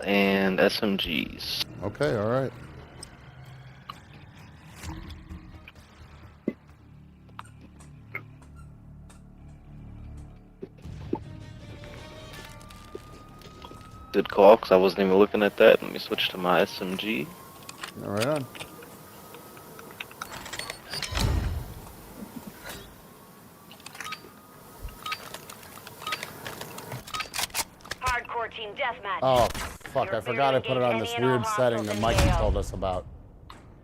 and SMGs. Okay, all right. Good call, because I wasn't even looking at that. Let me switch to my SMG. All right on. Hardcore team deathmatch. Oh, fuck, I forgot I put it on this weird setting that Mikey told us about.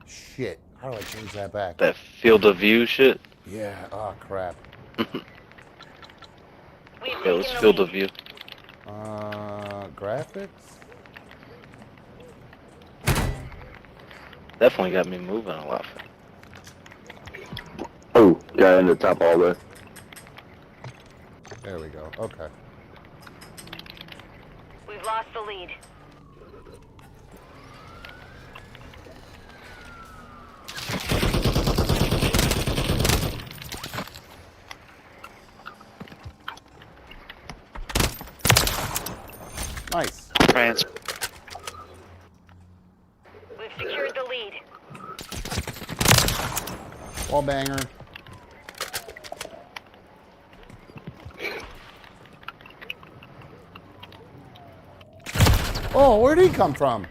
Shit, how do I change that back? That field of view shit. Yeah, oh, crap. Yeah, it was field of view. Graphics? Definitely got me moving a lot. Oh, guy in the top hallway. There we go, okay. We've lost the lead. Nice. France. We've secured the lead. Wall banger. Oh, where'd he come from?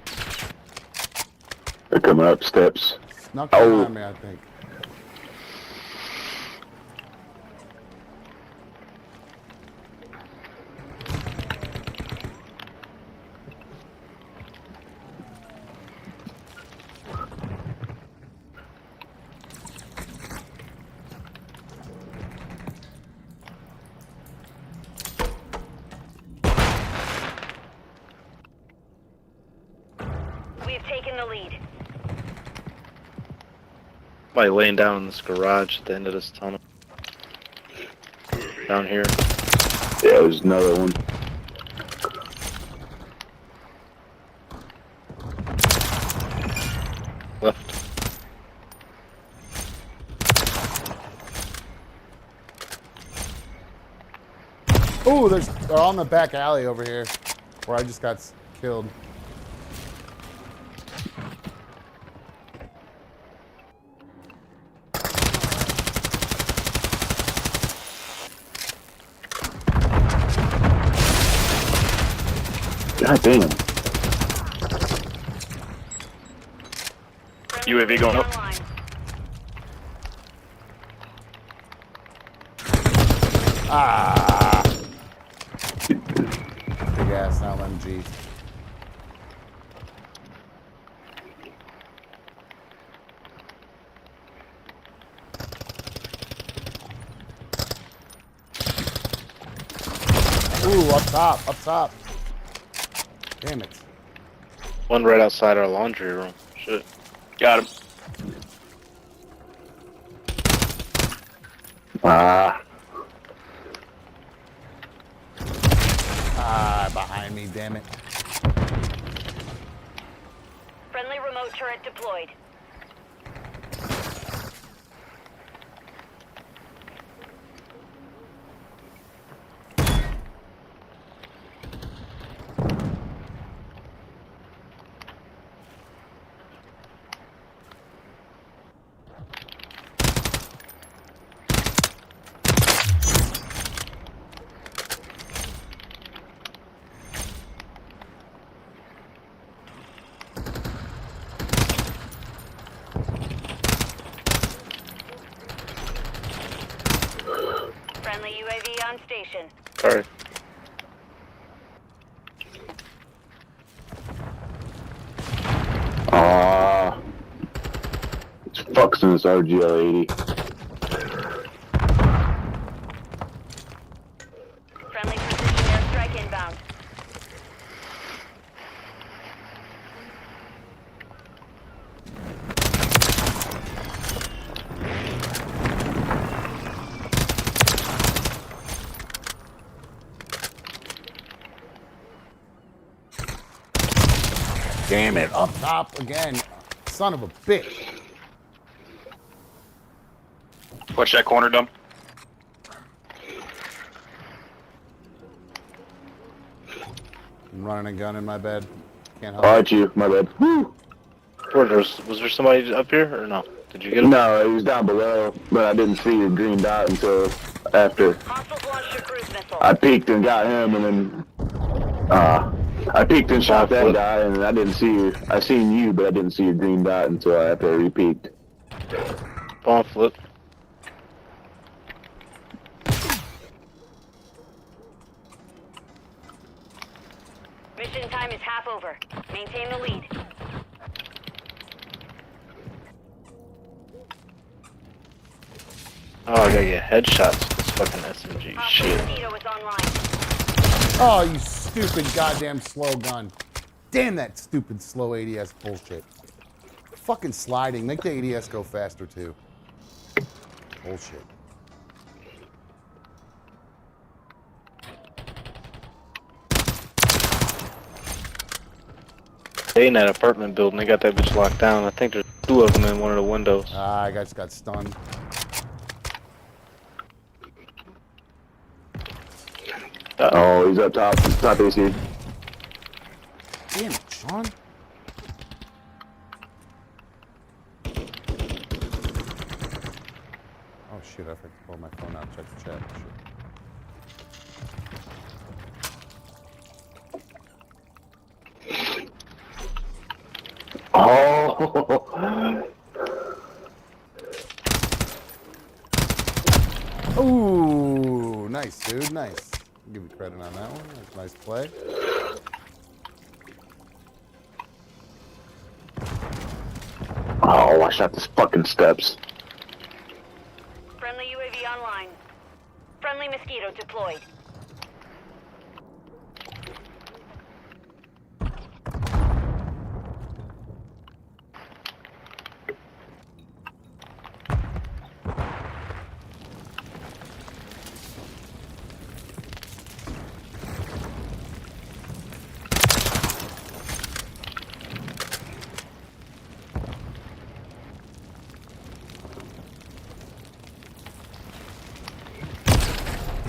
They're coming up steps. Snuck behind me, I think. We've taken the lead. Somebody laying down in this garage at the end of this tunnel. Down here. Yeah, there's another one. Left. Ooh, they're on the back alley over here, where I just got killed. God damn. UAV going up. Ah! Big ass LMG. Ooh, up top, up top. Damn it. One right outside our laundry room. Shit. Got him. Ah. Ah, behind me, damn it. Friendly remote turret deployed. Friendly UAV on station. Sorry. Ah. It's fucks in this RGL 80. Friendly precision airstrike inbound. Damn it, up top again. Son of a bitch. Watch that corner dump. I'm running a gun in my bed. can't help Oh, it. it's you. My bad. Woo! Was there somebody up here or no? Did you get him? No, he was down below, but I didn't see the green dot until after. Hostiles launched a cruise missile. I peeked and got him, and then I peeked and shot that Flip. guy, and I didn't see you. I seen you, but I didn't see your green dot until after I re-peeked. Bomb flip. Mission time is half over. Maintain the lead. Oh, I gotta get headshots with this fucking SMG. Hostile Shit. mosquito is online. Oh, you stupid goddamn slow gun. Damn that stupid slow ADS bullshit. Fucking sliding. Make the ADS go faster too. Bullshit. They in that apartment building, they got that bitch locked down. I think there's 2 of them in one of the windows. Ah, I just got stunned. Oh, he's up top. Top AC. Damn it, Sean. Oh shit, I forgot to pull my phone out, check the chat. Shit. Oh. Ooh, nice, dude, nice. I'll give you credit on that one. That's a nice play. Oh, I shot this fucking steps. Friendly UAV online. Friendly mosquito deployed.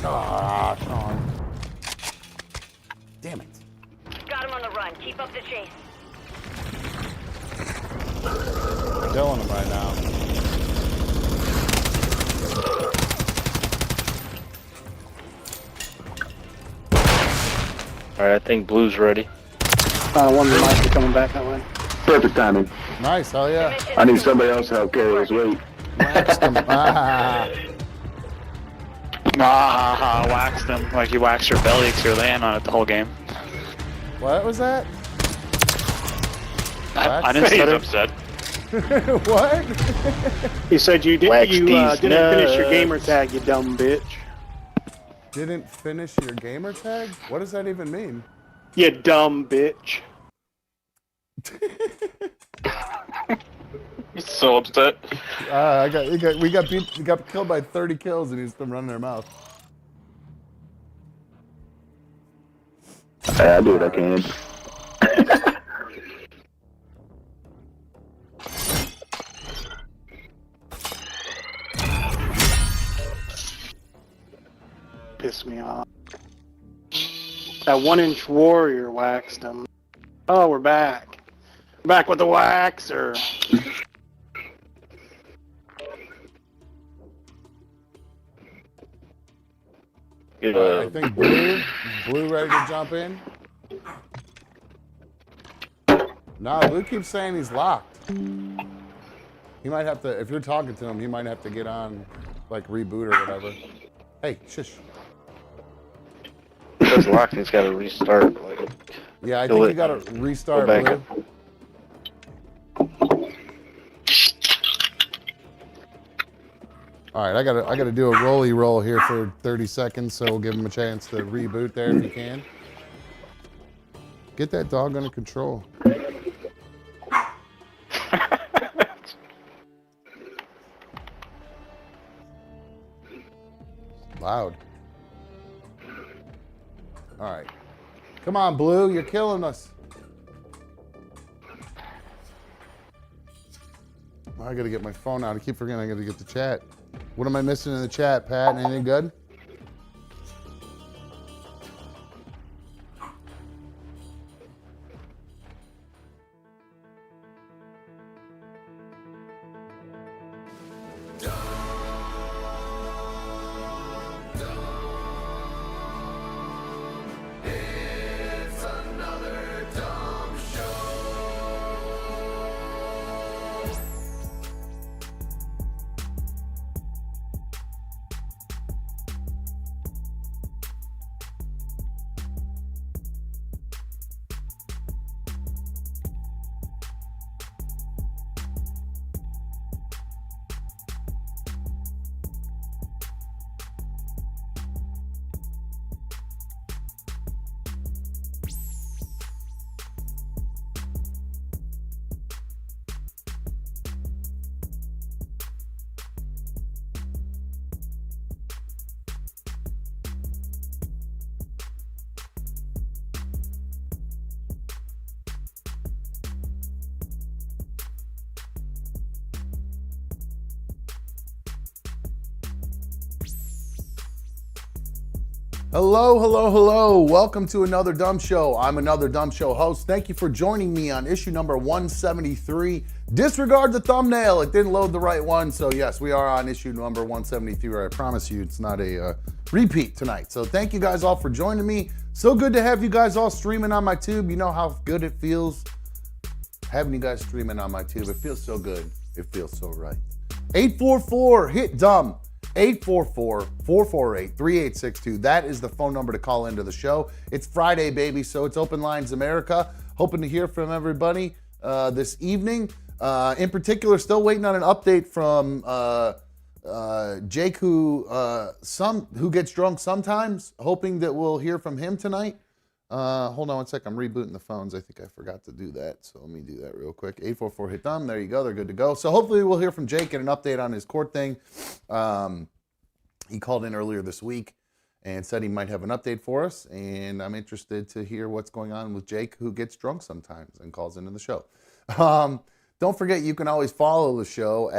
Ah, Sean. Damn it. Got him on the run. Keep up the chase. Killing him right now. Alright, I think blue's ready. One might be coming back that way. Perfect timing. Nice, hell yeah. Mission I need somebody else to help carry this weight. Waxed him. Ah. Waxed them like you waxed your belly because you're laying on it the whole game. What was that? I didn't He's stutter. upset. What? He said you Wax didn't these finish your gamer nuts. tag, you dumb bitch. Didn't finish your gamer tag? What does that even mean? You dumb bitch. He's so upset. We got killed by 30 kills and he's still running their mouth. Hey, I do what I can. Piss me off. That 1-inch warrior waxed him. Oh, we're back. We're back with the waxer. I think Blue ready to jump in? No, Blue keeps saying he's locked. He might have to, if you're talking to him, he might have to get on, like, reboot or whatever. Hey, shush. If it's locked, he's gotta restart. Like, Yeah, I Go think it. you gotta restart, Go back Blue. up. All right, I gotta do a rolly roll here for 30 seconds, so we'll give him a chance to reboot there if he can. Get that dog under control. Loud. All right. Come on, Blue, you're killing us. I gotta get my phone out. I keep forgetting I gotta get the chat. What am I missing in the chat, Pat? Anything good? Hello, hello, hello. Welcome to Another Dumb Show. I'm Another Dumb Show host. Thank you for joining me on issue number 173. Disregard the thumbnail. It didn't load the right one. So yes, we are on issue number 173. I promise you it's not a repeat tonight. So thank you guys all for joining me. So good to have you guys all streaming on my tube. You know how good it feels having you guys streaming on my tube. It feels so good. It feels so right. 844 hit dumb. 844-448-3862. That is the phone number to call into the show. It's Friday, baby, so it's Open Lines America. Hoping to hear from everybody this evening. In particular, still waiting on an update from Jake, who gets drunk sometimes. Hoping that we'll hear from him tonight. Hold on one sec. I'm rebooting the phones. I think I forgot to do that, so let me do that real quick. 844 hit dumb. There you go. They're good to go. So hopefully we'll hear from Jake and an update on his court thing. He called in earlier this week and said he might have an update for us, and I'm interested to hear what's going on with Jake, who gets drunk sometimes and calls into the show. Don't forget, you can always follow the show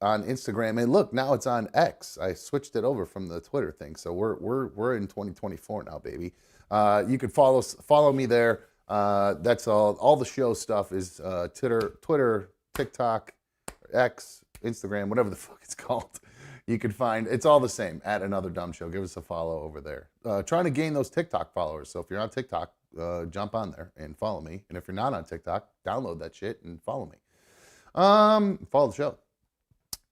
on Instagram. And look, now it's on X. I switched it over from the Twitter thing, so we're in 2024 now, baby. You can follow me there. That's all. All the show stuff is Twitter, TikTok, X, Instagram, whatever the fuck it's called. You can find, it's all the same, at Another Dumb Show. Give us a follow over there. Trying to gain those TikTok followers. So if you're on TikTok, jump on there and follow me. And if you're not on TikTok, download that shit and follow me. Follow the show.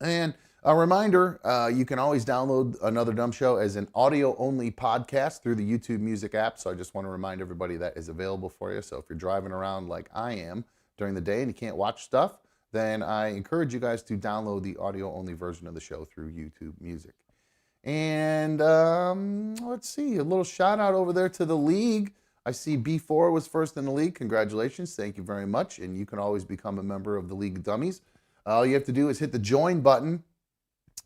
And a reminder, you can always download Another Dumb Show as an audio-only podcast through the YouTube Music app. So I just want to remind everybody that is available for you. So if you're driving around like I am during the day and you can't watch stuff, then I encourage you guys to download the audio-only version of the show through YouTube Music. And let's see, a little shout out over there to the league. I see B4 was first in the league. Congratulations. Thank you very much. And you can always become a member of the League of Dummies. All you have to do is hit the join button.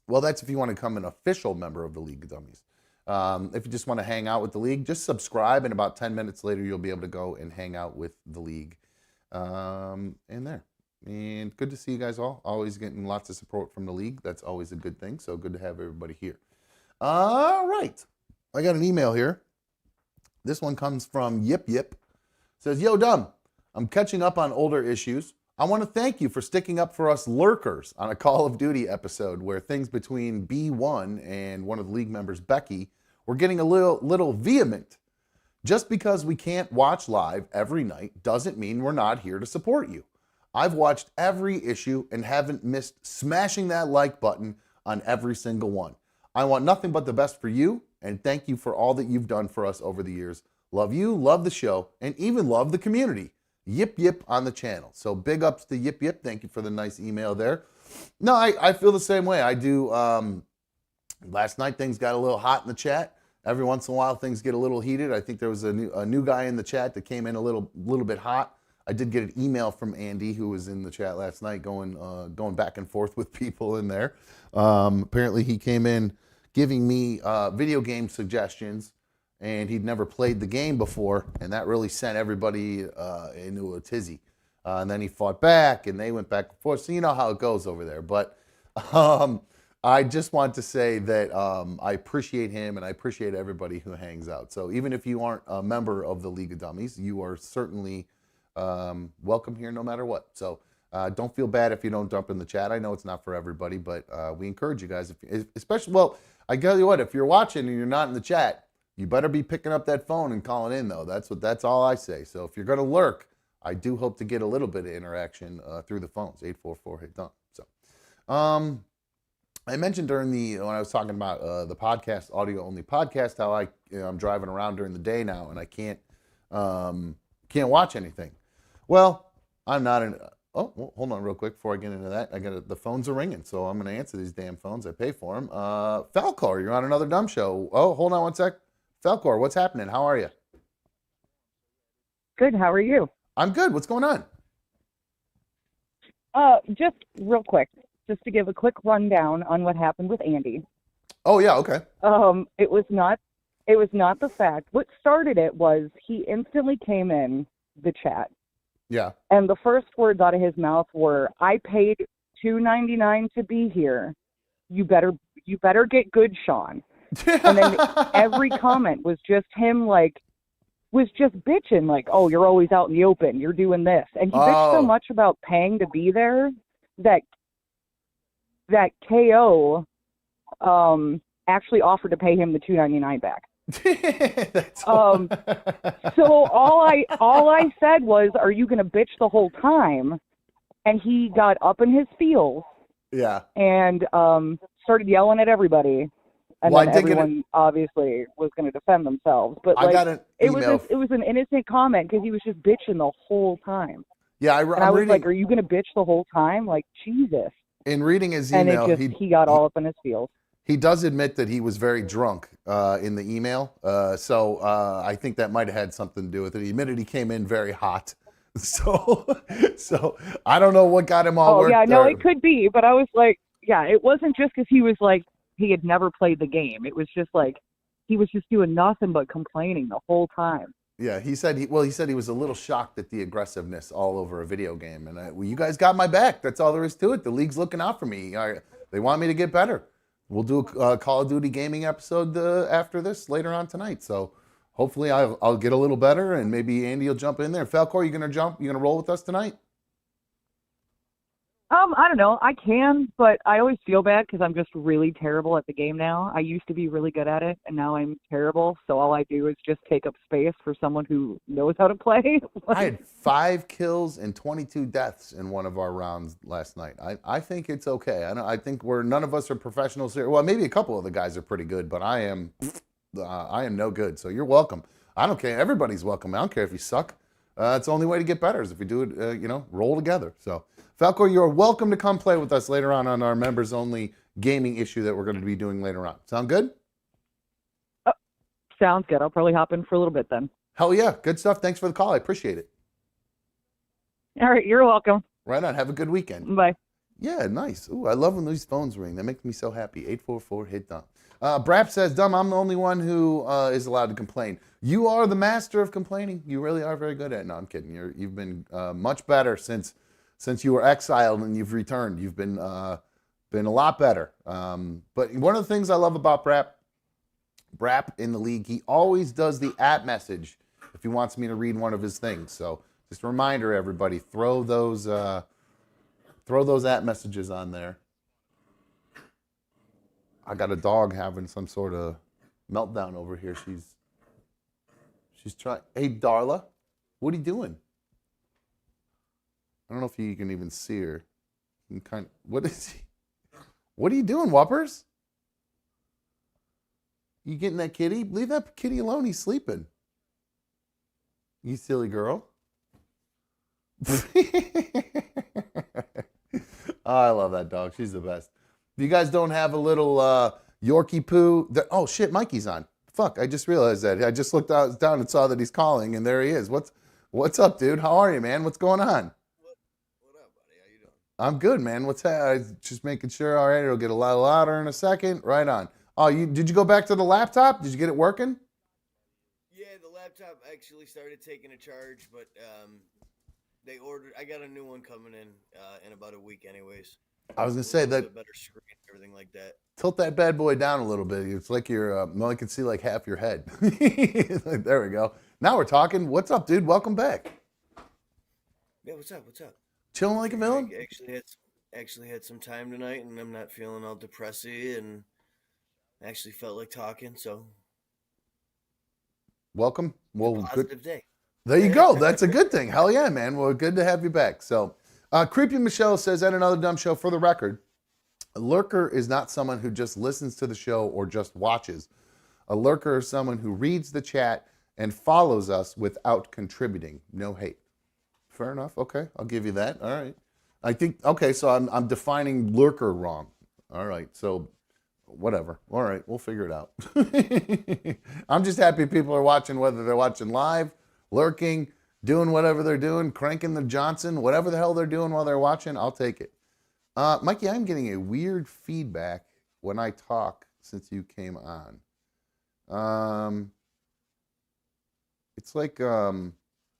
Well, that's if you want to become an official member of the League of Dummies. If you just want to hang out with the league, just subscribe, and about 10 minutes later, you'll be able to go and hang out with the league. And there. And good to see you guys all. Always getting lots of support from the league. That's always a good thing. So good to have everybody here. All right. I got an email here. This one comes from Yip Yip. It says, yo, Dumb, I'm catching up on older issues. I want to thank you for sticking up for us lurkers on a Call of Duty episode where things between B1 and one of the league members, Becky, were getting a little vehement. Just because we can't watch live every night doesn't mean we're not here to support you. I've watched every issue and haven't missed smashing that like button on every single one. I want nothing but the best for you, and thank you for all that you've done for us over the years. Love you, love the show, and even love the community. Yip Yip on the channel. So big ups to Yip Yip. Thank you for the nice email there. No, I feel the same way. I do. Last night things got a little hot in the chat. Every once in a while things get a little heated. I think there was a new guy in the chat that came in a little bit hot. I did get an email from Andy, who was in the chat last night, going back and forth with people in there. Apparently he came in giving me video game suggestions, and he'd never played the game before, and that really sent everybody into a tizzy. And then he fought back, and they went back and forth. So you know how it goes over there. But I just want to say that I appreciate him, and I appreciate everybody who hangs out. So even if you aren't a member of the League of Dummies, you are certainly welcome here no matter what. So don't feel bad if you don't jump in the chat. I know it's not for everybody, but we encourage you guys, especially, well, I tell you what, if you're watching and you're not in the chat, you better be picking up that phone and calling in, though. That's all I say. So if you're going to lurk, I do hope to get a little bit of interaction through the phones. 844 hit dumb. So I mentioned when I was talking about the podcast, audio only podcast, how I'm driving around during the day now and I can't watch anything. Well, I'm not in. Oh, well, hold on real quick before I get into that. The phones are ringing, so I'm going to answer these damn phones. I pay for them. Falcor, you're on Another Dumb Show. Oh, hold on one sec. Falcor, what's happening? How are you? Good. How are you? I'm good. What's going on? Just real quick, just to give a quick rundown on what happened with Andy. Oh yeah, okay. It was not the fact. What started it was he instantly came in the chat. Yeah. And the first words out of his mouth were, "I paid $2.99 to be here. You better get good, Sean." And then every comment was just him, like, was just bitching, like, oh, you're always out in the open, you're doing this. And he bitched so much about paying to be there that KO actually offered to pay him the $2.99 back. So all I said was, are you going to bitch the whole time? And he got up in his feels. Yeah. And started yelling at everybody. And Well, then everyone obviously was going to defend themselves. But I like, got an email. it was an innocent comment because he was just bitching the whole time. Yeah, I was reading, like, are you going to bitch the whole time? Like, Jesus. In reading his And email, he got all up in his feels. He does admit that he was very drunk in the email. So I think that might have had something to do with it. He admitted he came in very hot. So I don't know what got him all worked. Oh, yeah, no, it could be. But I was like, yeah, it wasn't just because he was like, he had never played the game. It was just like, he was just doing nothing but complaining the whhole time. Yeah, he said he was a little shocked at the aggressiveness all over a video game. And well, you guys got my back. That's all there is to it. The league's looking out for me. They want me to get better. We'll do a Call of Duty gaming episode after this later on tonight. So hopefully I'll get a little better, and maybe Andy will jump in there. Falcor, you gonna roll with us tonight? I don't know. I can, but I always feel bad because I'm just really terrible at the game now. I used to be really good at it, and now I'm terrible. So all I do is just take up space for someone who knows how to play. I had 5 kills and 22 deaths in one of our rounds last night. I think it's okay. I think none of us are professionals here. Well, maybe a couple of the guys are pretty good, but I am no good. So you're welcome. I don't care. Everybody's welcome. I don't care if you suck. It's the only way to get better is if we do it, roll together. So, Falcor, you're welcome to come play with us later on our members-only gaming issue that we're going to be doing later on. Sound good? Sounds good. I'll probably hop in for a little bit then. Hell yeah. Good stuff. Thanks for the call. I appreciate it. All right. You're welcome. Right on. Have a good weekend. Bye. Yeah, nice. Ooh, I love when these phones ring. That makes me so happy. 844-HIT-DUMB. Brap says, Dumb, I'm the only one who is allowed to complain. You are the master of complaining. You really are very good at it. No, I'm kidding. You've been much better since you were exiled and you've returned. You've been a lot better. But one of the things I love about Brap in the league, he always does the @ message if he wants me to read one of his things. So just a reminder, everybody, throw those @ messages on there. I got a dog having some sort of meltdown over here. She's trying. Hey, Darla, what are you doing? I don't know if you can even see her. What are you doing, Whoppers? You getting that kitty? Leave that kitty alone. He's sleeping. You silly girl. Oh, I love that dog. She's the best. If you guys don't have a little Yorkie poo, oh shit, Mikey's on. Fuck, I just realized that. I just looked down and saw that he's calling, and there he is. What's up, dude? How are you, man? What's going on? What up, buddy? How you doing? I'm good, man. Just making sure. All right, it'll get a lot louder in a second. Right on. Oh, did you go back to the laptop? Did you get it working? Yeah, the laptop actually started taking a charge, but I got a new one coming in about a week anyways. I was gonna say that better screen, everything like that. Tilt that bad boy down a little bit. It's like you're. No, I can see like half your head. There we go. Now we're talking. What's up, dude? Welcome back. Yeah, what's up? What's up? Chilling like a villain. I actually had some time tonight, and I'm not feeling all depressy, and actually felt like talking. So welcome. Well, positive day. There you go. That's a good thing. Hell yeah, man. Well, good to have you back. So, Creepy Michelle says, at another dumb show, for the record, a lurker is not someone who just listens to the show or just watches. A lurker is someone who reads the chat and follows us without contributing. No hate. Fair enough. Okay, I'll give you that. All right. I think, okay, so I'm defining lurker wrong. All right, so whatever. All right, we'll figure it out. I'm just happy people are watching, whether they're watching live, lurking, doing whatever they're doing, cranking the Johnson, whatever the hell they're doing while they're watching, I'll take it. Mikey, I'm getting a weird feedback when I talk since you came on. It's like,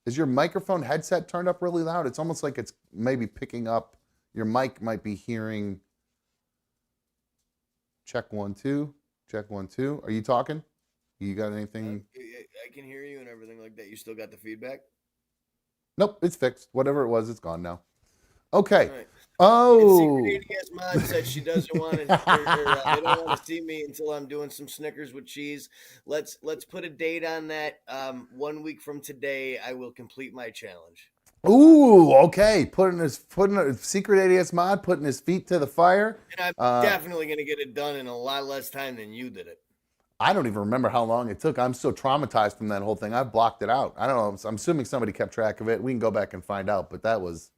is your microphone headset turned up really loud? It's almost like it's maybe picking up, your mic might be hearing, check 1, 2. Check 1, 2. Are you talking? You got anything? I can hear you and everything like that. You still got the feedback? Nope, it's fixed. Whatever it was, it's gone now. Okay. All right. And Oh. Secret ADS Mod said she doesn't want to, they don't want to see me until I'm doing some Snickers with cheese. Let's put a date on that. 1 week from today, I will complete my challenge. Ooh, okay. Putting a Secret ADS Mod, putting his feet to the fire. And I'm definitely going to get it done in a lot less time than you did it. I don't even remember how long it took. I'm so traumatized from that whole thing. I've blocked it out. I don't know. I'm assuming somebody kept track of it. We can go back and find out, but that was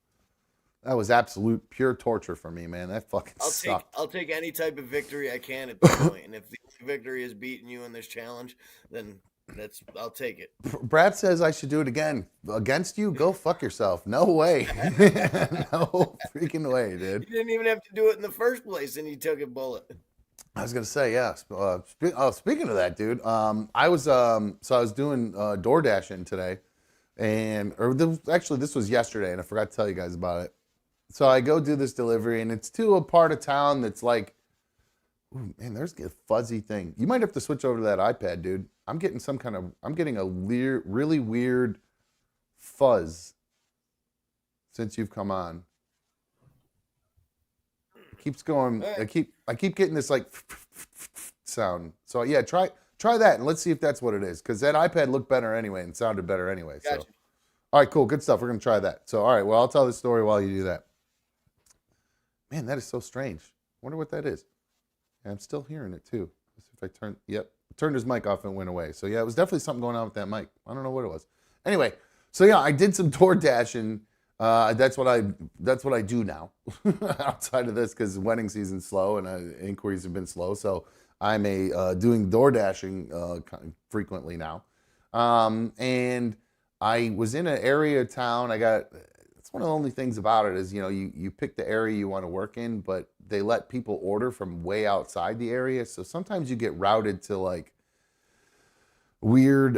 absolute pure torture for me, man. That fucking sucked. I'll take any type of victory I can at this point. And if the victory is beating you in this challenge, then I'll take it. Brad says I should do it again. Against you? Go fuck yourself. No way. No freaking way, dude. You didn't even have to do it in the first place, and you took a bullet. I was gonna say, yeah. Speaking of that, dude, I was doing door dashing today, actually this was yesterday, and I forgot to tell you guys about it. So I go do this delivery, and it's to a part of town that's like, ooh, man, there's a fuzzy thing. You might have to switch over to that iPad, dude. I'm getting a really weird fuzz since you've come on. It keeps going. I keep getting this like sound. So yeah, try that and let's see if that's what it is. Because that iPad looked better anyway and sounded better anyway. Gotcha. So, all right, cool, good stuff. We're gonna try that. So, all right, well, I'll tell the story while you do that. Man, that is so strange. Wonder what that is. And I'm still hearing it too. Let's see if I turned his mic off and went away. So yeah, it was definitely something going on with that mic. I don't know what it was. Anyway, so yeah, I did some door dashing. That's what I do now. Outside of this, because wedding season's slow and inquiries have been slow, so I'm doing door dashing frequently now. And I was in an area of town. It's one of the only things about it is, you pick the area you want to work in, but they let people order from way outside the area. So sometimes you get routed to like weird,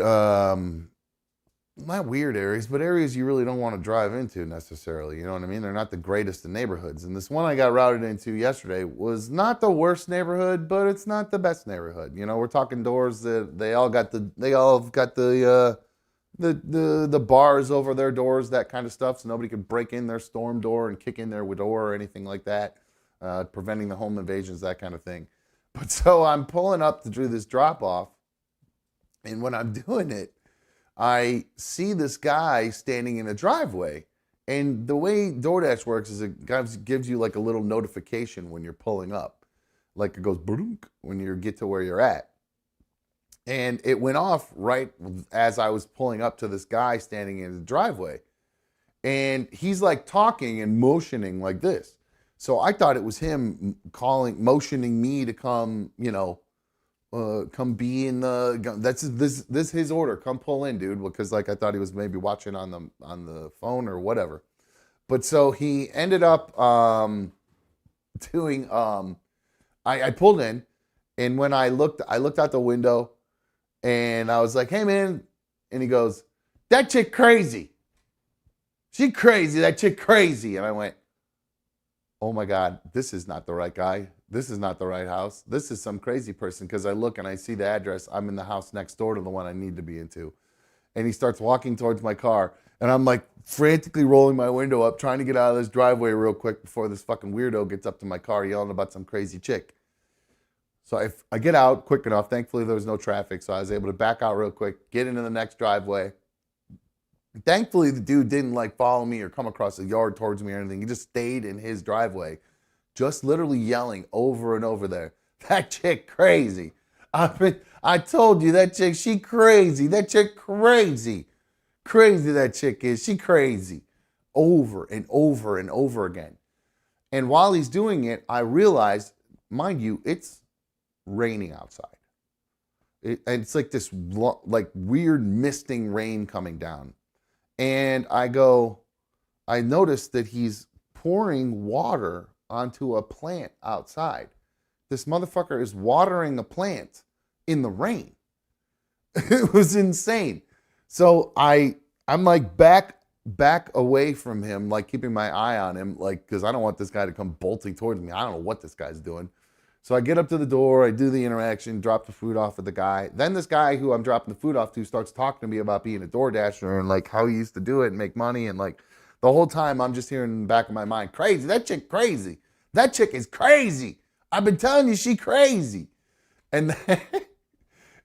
not weird areas, but areas you really don't want to drive into necessarily. You know what I mean? They're not the greatest of neighborhoods. And this one I got routed into yesterday was not the worst neighborhood, but it's not the best neighborhood. We're talking doors that they all have got the bars over their doors, that kind of stuff, so nobody can break in their storm door and kick in their door or anything like that, preventing the home invasions, that kind of thing. But so I'm pulling up to do this drop off, and when I'm doing it, I see this guy standing in a driveway. And the way DoorDash works is it gives you like a little notification when you're pulling up. Like it goes boom when you get to where you're at. And it went off right as I was pulling up to this guy standing in the driveway. And he's like talking and motioning like this. So I thought it was him motioning me to come, come be in this his order. Come pull in, dude, because like I thought he was maybe watching on the phone or whatever. But so he ended up doing I pulled in, and when I looked out the window and I was like, "Hey man," and he goes, "That chick crazy. She crazy, that chick crazy." And I went, "Oh my God, this is not the right guy. This is not the right house. This is some crazy person," because I look and I see the address. I'm in the house next door to the one I need to be into. And he starts walking towards my car. And I'm like frantically rolling my window up, trying to get out of this driveway real quick before this fucking weirdo gets up to my car yelling about some crazy chick. So I get out quick enough. Thankfully, there was no traffic. So I was able to back out real quick, get into the next driveway. Thankfully, the dude didn't like follow me or come across the yard towards me or anything. He just stayed in his driveway, just literally yelling over and over there, "That chick crazy. I told you that chick, she crazy. That chick crazy. Crazy that chick is. She crazy." Over and over and over again. And while he's doing it, I realized, mind you, it's raining outside. And it's like this like weird misting rain coming down. And I noticed that he's pouring water onto a plant outside. This motherfucker is watering a plant in the rain. It was insane. So I'm like back away from him, like keeping my eye on him, like, because I don't want this guy to come bolting towards me. I don't know what this guy's doing. So I get up to the door, I do the interaction, drop the food off at the guy. Then this guy who I'm dropping the food off to starts talking to me about being a door dasher and like how he used to do it and make money. And like the whole time I'm just hearing in the back of my mind, crazy, that chick crazy. That chick is crazy. I've been telling you she crazy. And then,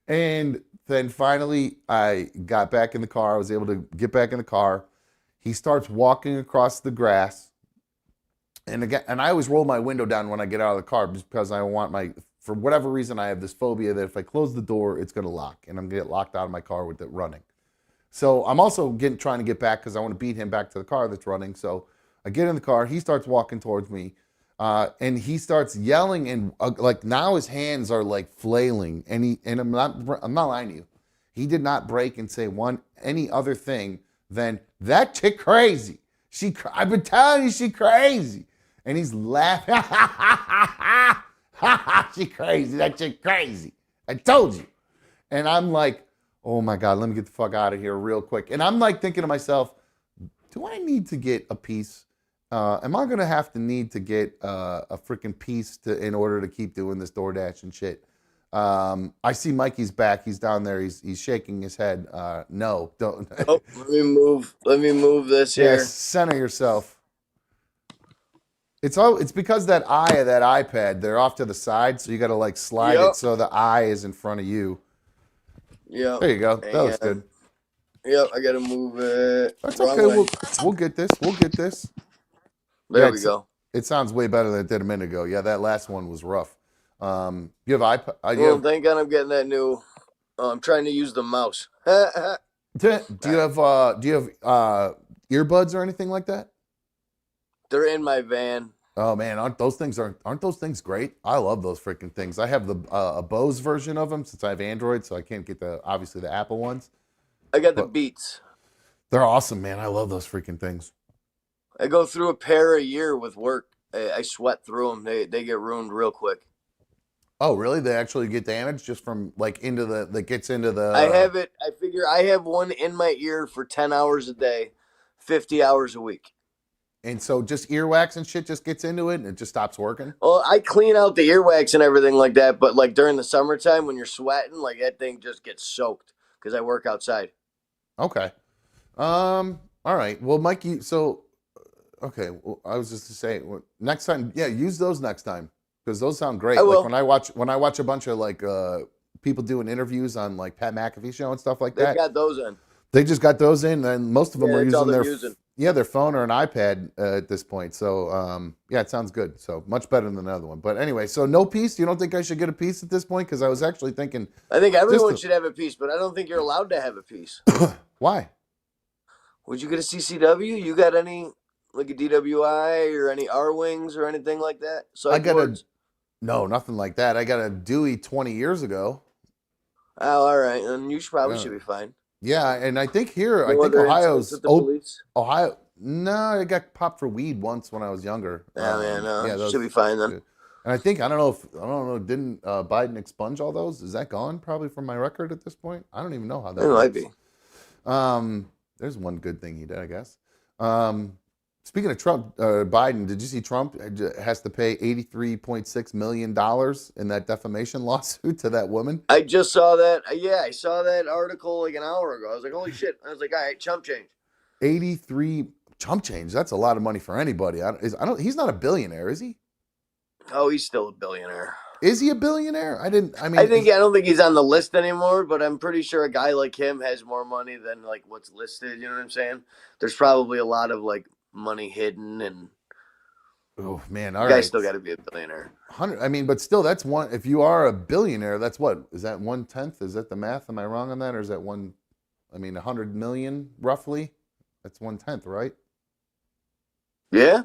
and then finally I got back in the car. I was able to get back in the car. He starts walking across the grass. And again, and I always roll my window down when I get out of the car just because I want for whatever reason, I have this phobia that if I close the door, it's going to lock and I'm going to get locked out of my car with it running. So I'm also trying to get back because I want to beat him back to the car that's running. So I get in the car. He starts walking towards me and he starts yelling and like now his hands are like flailing and I'm not lying to you. He did not break and say any other thing than that chick crazy. I've been telling you she crazy. And he's laughing. She crazy. That chick crazy. I told you. And I'm like, oh my God, let me get the fuck out of here real quick. And I'm like thinking to myself, do I need to get a piece? Am I going to have to need to get a freaking piece in order to keep doing this DoorDash and shit? I see Mikey's back. He's down there. He's shaking his head. No, don't. Oh, let me move this here. Yes, center yourself. It's because that eye of that iPad, they're off to the side, so you got to like slide it so the eye is in front of you. Yeah. There you go. That was good. Yep, I got to move it. That's okay. We'll get this. We'll get this. There we go. It sounds way better than it did a minute ago. Yeah, that last one was rough. You have iPad? Thank God I'm getting that new. I'm trying to use the mouse. Do you have earbuds or anything like that? They're in my van. Oh man, aren't those things great? I love those freaking things. I have the a Bose version of them since I have Android, so I can't get obviously the Apple ones. I got the Beats. They're awesome, man. I love those freaking things. I go through a pair a year with work. I sweat through them. They get ruined real quick. Oh, really? They actually get damaged just from like that gets into the. I have it. I figure I have one in my ear for 10 hours a day, 50 hours a week. And so just earwax and shit just gets into it and it just stops working? Well, I clean out the earwax and everything like that, but like during the summertime when you're sweating, like that thing just gets soaked because I work outside. Okay. All right. Well, Mikey, okay. Well, I was just to say next time, yeah, use those next time because those sound great. I will. Like when I watch a bunch of like people doing interviews on like Pat McAfee show and stuff like that. They got those in. They just got those in, and most of them are using their phone or an iPad at this point. So yeah, it sounds good. So much better than the other one. But anyway, so no piece. You don't think I should get a piece at this point? Because I was actually thinking. I think everyone should have a piece, but I don't think you're allowed to have a piece. Why? Would you get a CCW? You got any like a DWI or any R wings or anything like that? So no, nothing like that. I got a Dewey 20 years ago. Oh, all right, and you should be fine. Yeah, and I think here, I think Ohio's Ohio. No, I got popped for weed once when I was younger. Yeah, no, should be fine then. And I think I don't know. Didn't Biden expunge all those? Is that gone? Probably from my record at this point. I don't even know how that. It might be. There's one good thing he did, I guess. Speaking of Trump, Biden, did you see Trump has to pay $83.6 million in that defamation lawsuit to that woman? I just saw that. Yeah, I saw that article like an hour ago. I was like, holy shit. I was like, all right, chump change. 83 chump change. That's a lot of money for anybody. He's not a billionaire, is he? Oh, he's still a billionaire. Is he a billionaire? I don't think he's on the list anymore, but I'm pretty sure a guy like him has more money than like what's listed. You know what I'm saying? There's probably a lot of like money hidden and oh man, all right. Still got to be a billionaire. But still, that's one. If you are a billionaire, that's what is that 1/10? Is that the math? Am I wrong on that, or is that 100 million roughly? That's 1/10, right? Yeah.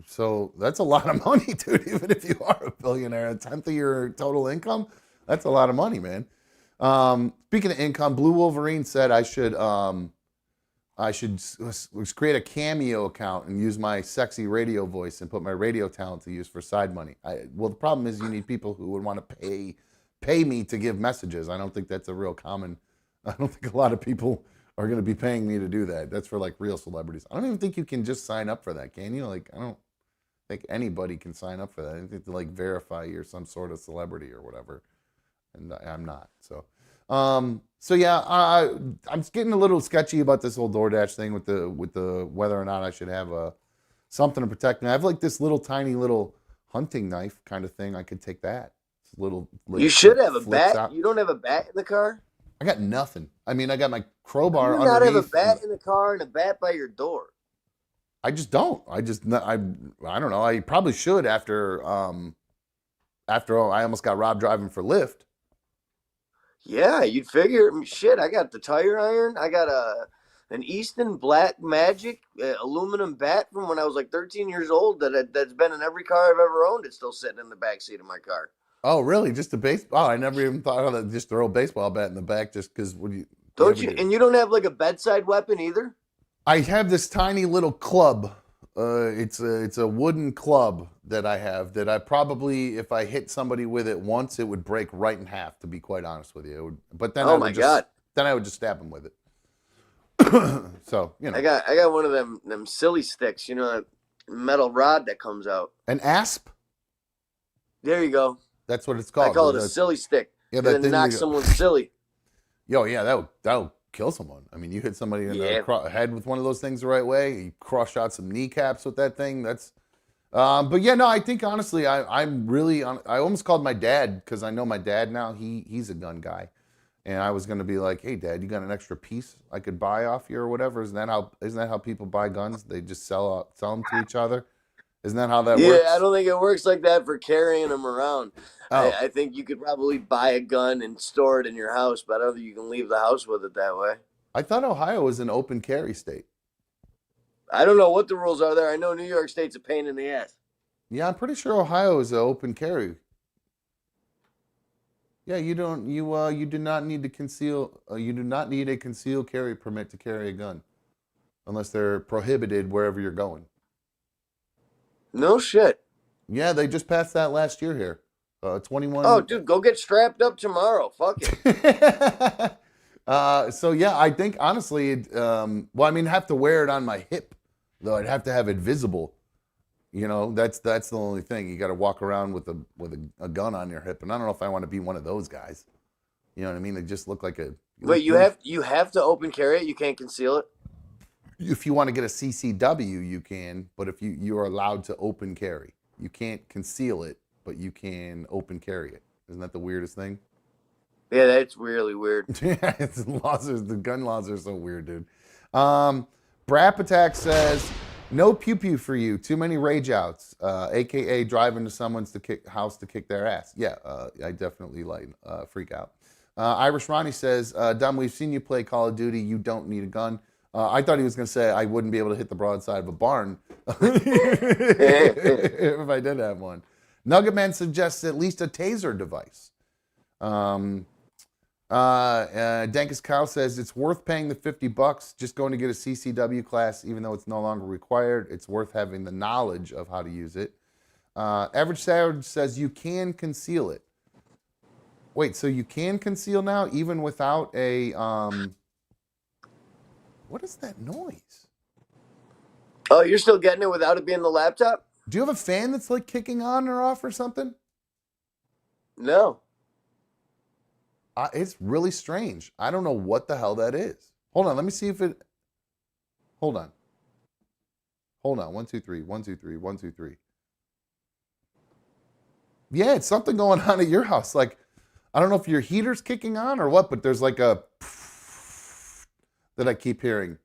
So that's a lot of money, dude. Even if you are a billionaire, 1/10 of your total income, that's a lot of money, man. Speaking of income, Blue Wolverine said I should create a Cameo account and use my sexy radio voice and put my radio talent to use for side money. The problem is you need people who would want to pay me to give messages. I don't think that's a real common. I don't think a lot of people are going to be paying me to do that. That's for like real celebrities. I don't even think you can just sign up for that, can you? Like, I think anybody can sign up for that. I think to like verify you're some sort of celebrity or whatever, and I'm not. So yeah, I'm getting a little sketchy about this whole DoorDash thing with the whether or not I should have something to protect me. I have like this little tiny little hunting knife kind of thing. I could take that. It's little. You should have a flips bat. out. You don't have a bat in the car? I got nothing. I mean, I got my Do crowbar you not have a underneath. bat in the car and a bat by your door? I just don't. I don't know. I probably should after I almost got robbed driving for Lyft. Yeah, you'd figure. Shit, I got the tire iron. I got an Easton Black Magic aluminum bat from when I was like 13 years old that's been in every car I've ever owned. It's still sitting in the back seat of my car. Oh, really? Just a baseball? Oh, I never even thought of that. Just throw a baseball bat in the back just because. Don't you? And you don't have like a bedside weapon either? I have this tiny little club. It's a wooden club that I have that I probably, if I hit somebody with it once, it would break right in half. To be quite honest with you, but then then I would just stab him with it. So I got one of them silly sticks. That metal rod that comes out. An asp. There you go. That's what it's called. I call it a silly stick. Yeah, that knocks someone silly. Yo, yeah, that'll kill someone. I mean, you hit somebody in the head with one of those things the right way, you crush out some kneecaps with that thing. That's, but yeah, no, I think honestly, I'm really, I almost called my dad because I know my dad now. He's a gun guy, and I was gonna be like, hey, Dad, you got an extra piece I could buy off you or whatever? Isn't that how people buy guns? They just sell them to each other. Isn't that how that works? Yeah, I don't think it works like that for carrying them around. Oh. I think you could probably buy a gun and store it in your house, but I don't think you can leave the house with it that way. I thought Ohio was an open carry state. I don't know what the rules are there. I know New York State's a pain in the ass. Yeah, I'm pretty sure Ohio is an open carry. Yeah, you do not need to conceal. You do not need a concealed carry permit to carry a gun, unless they're prohibited wherever you're going. No shit. Yeah, they just passed that last year here. 21. Oh, dude, go get strapped up tomorrow. Fuck it. So yeah, I think honestly, well, I mean, I have to wear it on my hip, though. I'd have to have it visible. That's the only thing. You got to walk around with a gun on your hip, and I don't know if I want to be one of those guys. You know what I mean? They just look like a. Wait, you have to open carry it. You can't conceal it. If you want to get a CCW, you can, but if you are allowed to open carry, you can't conceal it, but you can open carry it. Isn't that the weirdest thing? Yeah, that's really weird. Yeah, the gun laws are so weird, dude. Brap Attack says, no pew pew for you. Too many rage outs, aka driving to someone's house to kick their ass. Yeah, I definitely freak out. Irish Ronnie says, Dom, we've seen you play Call of Duty. You don't need a gun. I thought he was going to say I wouldn't be able to hit the broadside of a barn if I did have one. Nugget Man suggests at least a taser device. Dankus Cow says it's worth paying the $50 just going to get a CCW class, even though it's no longer required. It's worth having the knowledge of how to use it. Average Savage says you can conceal it. Wait, so you can conceal now even without a what is that noise? Oh, you're still getting it without it being the laptop? Do you have a fan that's like kicking on or off or something? No. It's really strange. I don't know what the hell that is. Hold on, let me see if it. Hold on. 1, 2, 3. 1, 2, 3. 1, 2, 3. Yeah, it's something going on at your house. Like, I don't know if your heater's kicking on or what, but there's like a that I keep hearing.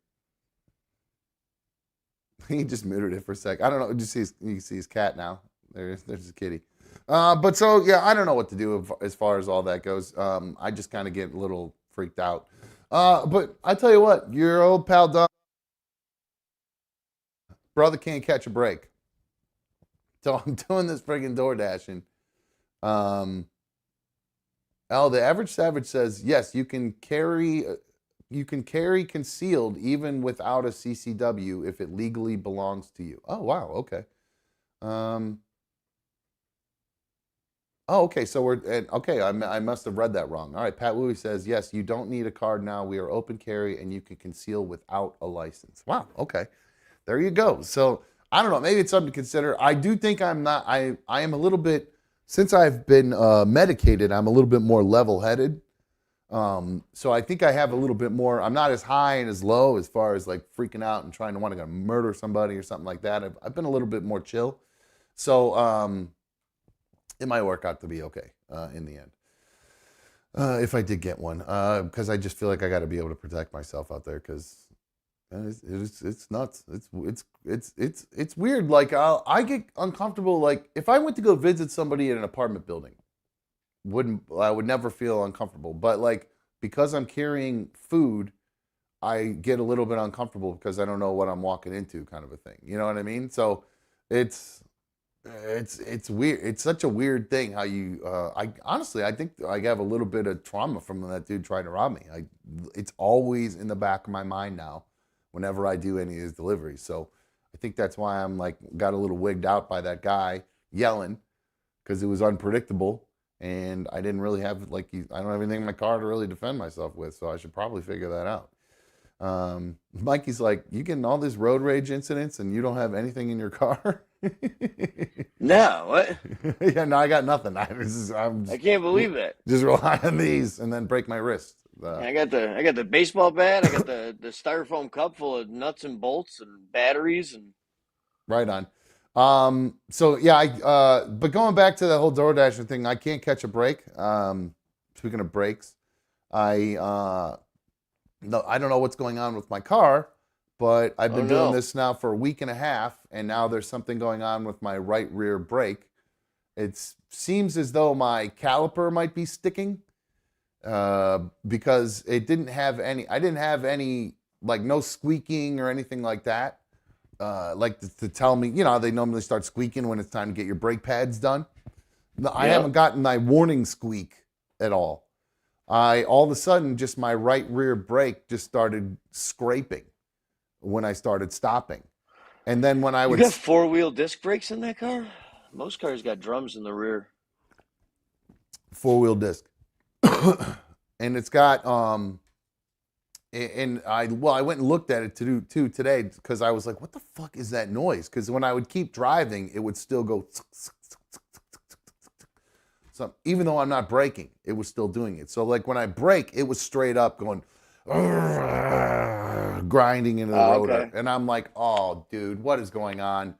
He just muted it for a sec. I don't know. You can see his cat now. There's his kitty. But so, yeah, I don't know what to do as far as all that goes. I just kind of get a little freaked out. But I tell you what, your old pal Don, brother can't catch a break. So I'm doing this friggin' door dashing. The Average Savage says, yes, you can carry concealed even without a CCW if it legally belongs to you. Oh, wow. Okay. Okay. So I must have read that wrong. All right. Pat Wooey says, yes, you don't need a card now. We are open carry and you can conceal without a license. Wow. Okay. There you go. So I don't know. Maybe it's something to consider. I do think I'm not. I am a little bit since I've been medicated. I'm a little bit more level-headed. So I think I have a little bit more. I'm not as high and as low as far as like freaking out and trying to want to murder somebody or something like that. I've been a little bit more chill. So it might work out to be okay in the end. If I did get one, because I just feel like I got to be able to protect myself out there because it's nuts. It's weird. Like I get uncomfortable. Like if I went to go visit somebody in an apartment building, I would never feel uncomfortable. But like because I'm carrying food, I get a little bit uncomfortable because I don't know what I'm walking into, kind of a thing. You know what I mean? So it's weird. It's such a weird thing how you. I honestly, I think I have a little bit of trauma from that dude trying to rob me. It's always in the back of my mind now, whenever I do any of these deliveries. So I think that's why I'm like got a little wigged out by that guy yelling because it was unpredictable and I didn't really have I don't have anything in my car to really defend myself with. So I should probably figure that out. Mikey's like, you getting all these road rage incidents and you don't have anything in your car? No, what? Yeah, no, I got nothing. I can't believe that. Just rely on these and then break my wrist. I got the baseball bat. I got the styrofoam cup full of nuts and bolts and batteries and. Right on. So yeah, but going back to the whole DoorDash thing, I can't catch a break. Speaking of breaks, no, I don't know what's going on with my car, but I've been doing this now for a week and a half, and now there's something going on with my right rear brake. It seems as though my caliper might be sticking because it didn't have any. I didn't have any like no squeaking or anything like that. Like to tell me, you know, they normally start squeaking when it's time to get your brake pads done. No, I haven't gotten my warning squeak at all. All of a sudden, just my right rear brake just started scraping when I started stopping. And then when I would... You got four-wheel disc brakes in that car? Most cars got drums in the rear. Four-wheel disc. And it's got... And I went and looked at it too today because I was like, what the fuck is that noise? Because when I would keep driving, it would still go... So even though I'm not braking, it was still doing it. So like when I brake, it was straight up going grinding into the rotor. Okay. And I'm like, oh, dude, what is going on?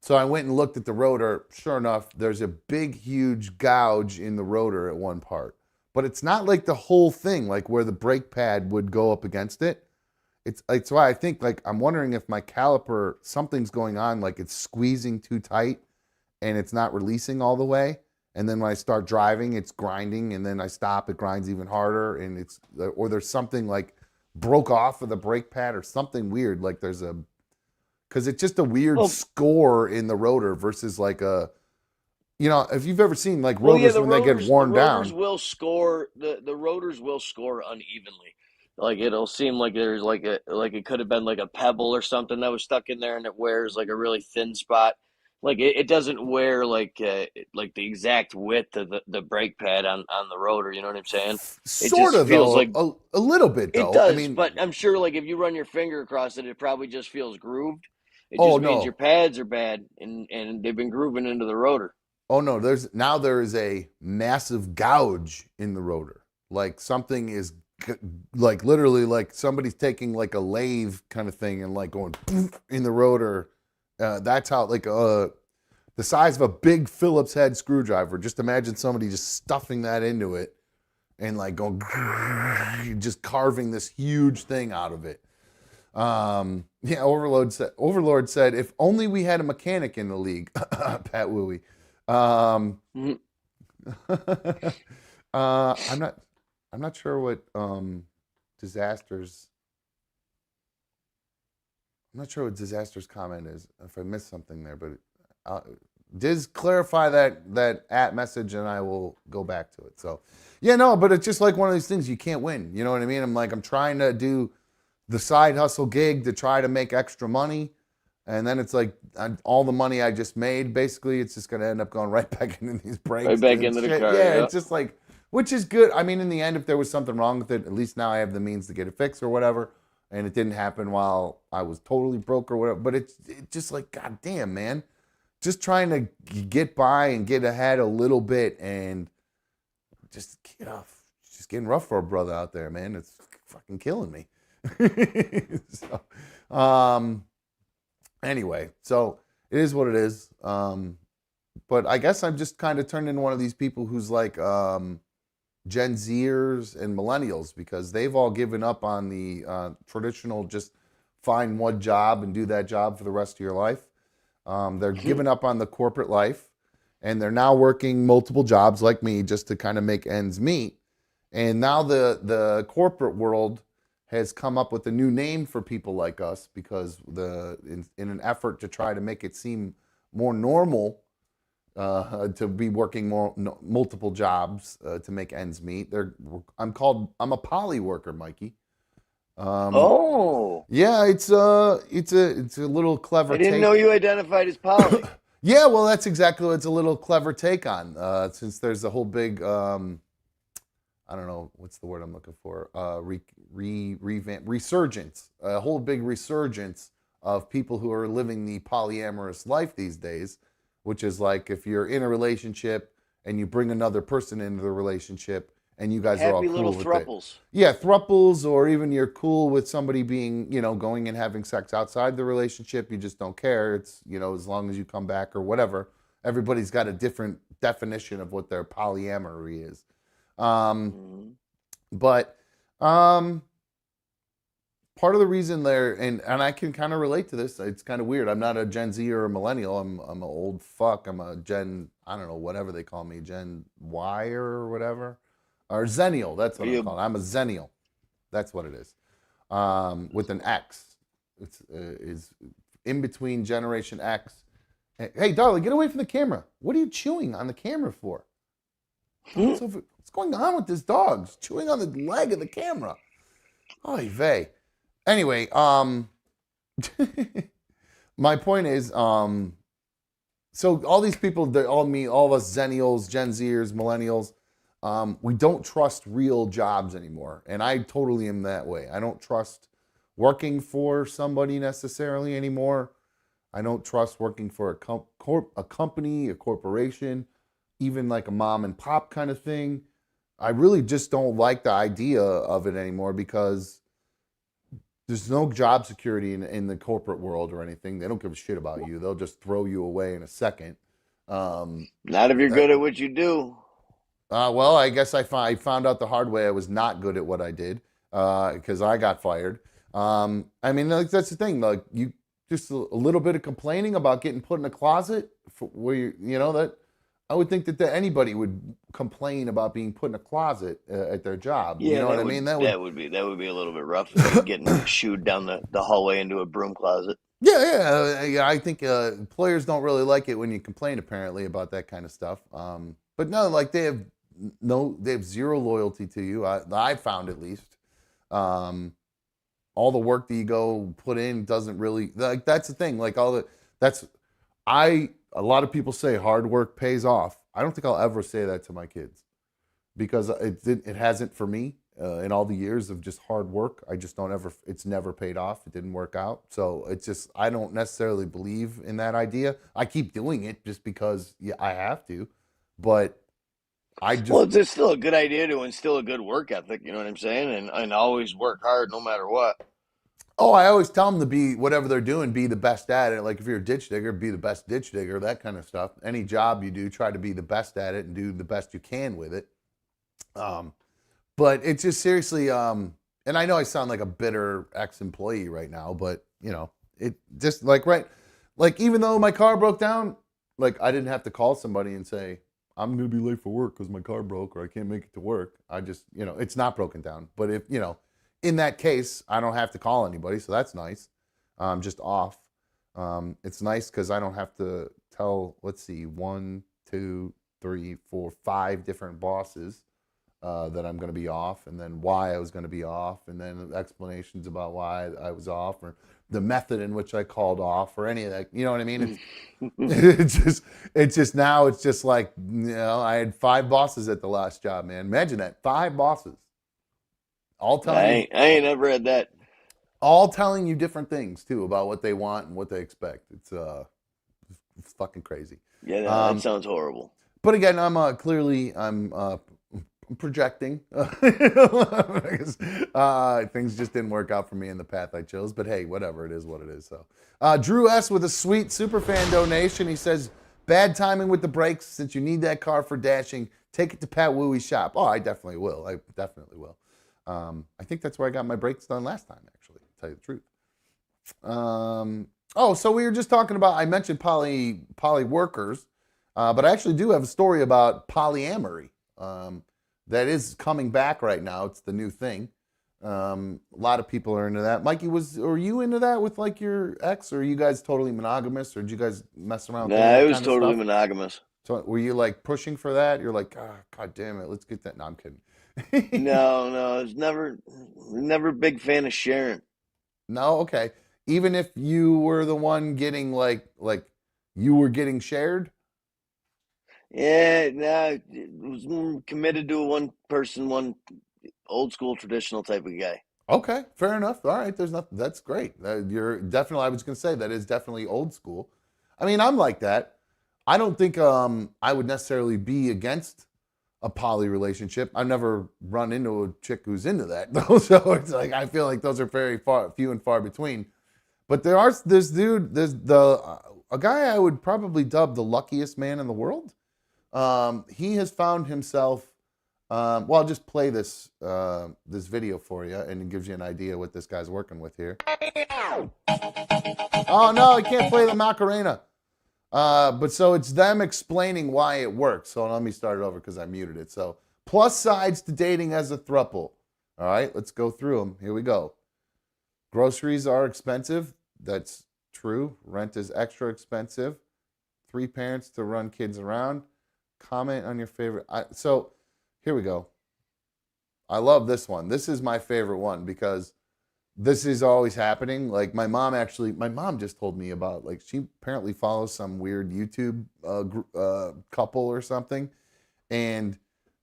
So I went and looked at the rotor. Sure enough, there's a big, huge gouge in the rotor at one part. But it's not like the whole thing, like where the brake pad would go up against it. It's why I think, like, I'm wondering if my caliper, something's going on, like it's squeezing too tight and it's not releasing all the way. And then when I start driving, it's grinding, and then I stop, it grinds even harder, and or there's something like broke off of the brake pad or something weird, like there's because it's just a weird score in the rotor versus like if you've ever seen like rotors when they get worn down. The rotors will score unevenly. Like it'll seem like there's like it could have been like a pebble or something that was stuck in there, and it wears like a really thin spot. Like it doesn't wear like the exact width of the brake pad on the rotor. You know what I'm saying? Sort of, feels like a little bit. Though. It does, I mean, but I'm sure like if you run your finger across it, it probably just feels grooved. It just means your pads are bad and they've been grooving into the rotor. Oh no, there is a massive gouge in the rotor. Like something is like literally like somebody's taking like a lathe kind of thing and like going in the rotor. That's how, like, the size of a big Phillips head screwdriver. Just imagine somebody just stuffing that into it and, like, going, just carving this huge thing out of it. Yeah, Overlord said, if only we had a mechanic in the league. Pat Wooey. I'm not sure what disasters... I'm not sure what disaster's comment is, if I missed something there, but Diz, clarify that at message and I will go back to it. So, yeah, no, but it's just like one of these things you can't win. You know what I mean? I'm trying to do the side hustle gig to try to make extra money. And then it's like all the money I just made, basically, it's just going to end up going right back into these brakes. Right back into the car. Yeah, it's just like, which is good. I mean, in the end, if there was something wrong with it, at least now I have the means to get it fixed or whatever. and it didn't happen while I was totally broke or whatever. But it's just like, God damn, man. Just trying to get by and get ahead a little bit, and just just getting rough for a brother out there, man. It's fucking killing me. So, anyway, so it is what it is. But I guess I'm just kind of turned into one of these people who's like Gen Zers and millennials, because they've all given up on the traditional just find one job and do that job for the rest of your life. They're giving up on the corporate life, and they're now working multiple jobs like me just to kind of make ends meet. And now the corporate world has come up with a new name for people like us, because in an effort to try to make it seem more normal to be working multiple jobs to make ends meet. I'm a poly worker, Mikey. Oh, Yeah, it's a little clever I didn't take. know you identified as poly. Yeah, well, that's exactly what it's a little clever take on. Since there's a whole big, I don't know what's the word I'm looking for, resurgence, a whole big resurgence of people who are living the polyamorous life these days, which is like if you're in a relationship and you bring another person into the relationship and you guys are all Happy cool little with thruples. it. Yeah, thruples, or even you're cool with somebody being, going and having sex outside the relationship. You just don't care. It's, as long as you come back or whatever. Everybody's got a different definition of what their polyamory is. But part of the reason and I can kind of relate to this. It's kind of weird. I'm not a Gen Z or a millennial. I'm an old fuck. I'm a Gen, I don't know, whatever they call me, Gen Y or whatever. Or Zennial, that's what I'm called. I'm a Zennial. That's what it is. With an X. It's is in between Generation X. Hey, darling, get away from the camera. What are you chewing on the camera for? What's going on with this dog? It's chewing on the leg of the camera. Oy vey. Anyway, my point is, so all these people, all of us Zennials, Gen Zers, millennials, we don't trust real jobs anymore. And I totally am that way. I don't trust working for somebody necessarily anymore. I don't trust working for a company, a corporation, even like a mom and pop kind of thing. I really just don't like the idea of it anymore, because there's no job security in the corporate world or anything. They don't give a shit about you. They'll just throw you away in a second. Not if you're good at what you do. Well, I guess I found out the hard way I was not good at what I did, because I got fired. I mean, like, that's the thing. Like, you just a little bit of complaining about getting put in a closet where that I would think that anybody would complain about being put in a closet at their job. Yeah, you know what I mean? That would be a little bit rough, getting shooed down the hallway into a broom closet. Yeah. I think employers don't really like it when you complain, apparently, about that kind of stuff. But no, like, they have zero loyalty to you. I found, at least. All the work that you go put in doesn't really, like, that's the thing. Like, a lot of people say hard work pays off. I don't think I'll ever say that to my kids, because it hasn't for me. In all the years of just hard work, it's never paid off. It didn't work out. So it's just, I don't necessarily believe in that idea. I keep doing it just because I have to, but well, it's just still a good idea to instill a good work ethic, you know what I'm saying? And always work hard no matter what. Oh, I always tell them to be, whatever they're doing, be the best at it. Like, if you're a ditch digger, be the best ditch digger, that kind of stuff. Any job you do, try to be the best at it and do the best you can with it. But it's just seriously, and I know I sound like a bitter ex-employee right now, but it just like, even though my car broke down, like, I didn't have to call somebody and say, I'm going to be late for work because my car broke, or I can't make it to work. I just, it's not broken down. But if, in that case, I don't have to call anybody, so that's nice. I'm just off. It's nice because I don't have to tell, let's see, 1, 2, 3, 4, 5 different bosses that I'm going to be off, and then why I was going to be off, and then explanations about why I was off, or the method in which I called off, or any of that. You know what I mean? It's just now, it's just like, I had 5 bosses at the last job, man. Imagine that, 5 bosses. All telling I ain't never had that. all telling you different things too about what they want and what they expect. It's fucking crazy. Yeah, no, that Um, sounds horrible. but again, I'm projecting. Because, things just didn't work out for me in the path I chose. But hey, whatever, it is what it is. So, Drew S with a sweet superfan donation. He says, "Bad timing with the brakes. Since you need that car for dashing, take it to Pat Wooey's shop." Oh, I definitely will. I definitely will. I think that's where I got my brakes done last time. Actually, to tell you the truth. Oh, so we were just talking about. I mentioned poly workers, but I actually do have a story about polyamory. That is coming back right now. It's the new thing. A lot of people are into that. Mikey, were you into that with like your ex, or are you guys totally monogamous, or did you guys mess around? Nah, doing that it was kind of totally stuff? monogamous. So were you like pushing for that? You're like, oh, God damn it, let's get that. No, I'm kidding. No, I was never a big fan of sharing. No, okay. Even if you were the one getting like you were getting shared. Yeah, nah, it was more committed to a one person, one old school traditional type of guy. Okay, fair enough. All right, there's nothing. That's great. You're definitely. I was going to say that is definitely old school. I mean, I'm like that. I don't think I would necessarily be against a poly relationship. I've never run into a chick who's into that though. So it's like I feel like those are few and far between. But there's a guy I would probably dub the luckiest man in the world. He has found himself. Well, I'll just play this video for you, and it gives you an idea what this guy's working with here. Oh no, I can't play the Macarena. But so it's them explaining why it works. So let me start it over because I muted it. So plus sides to dating as a throuple. All right, let's go through them. Here we go. Groceries are expensive. That's true. Rent is extra expensive. 3 parents to run kids around. Comment on your favorite. So here we go. I love this one. This is my favorite one because this is always happening. Like my mom just told me about, like, she apparently follows some weird YouTube couple or something. And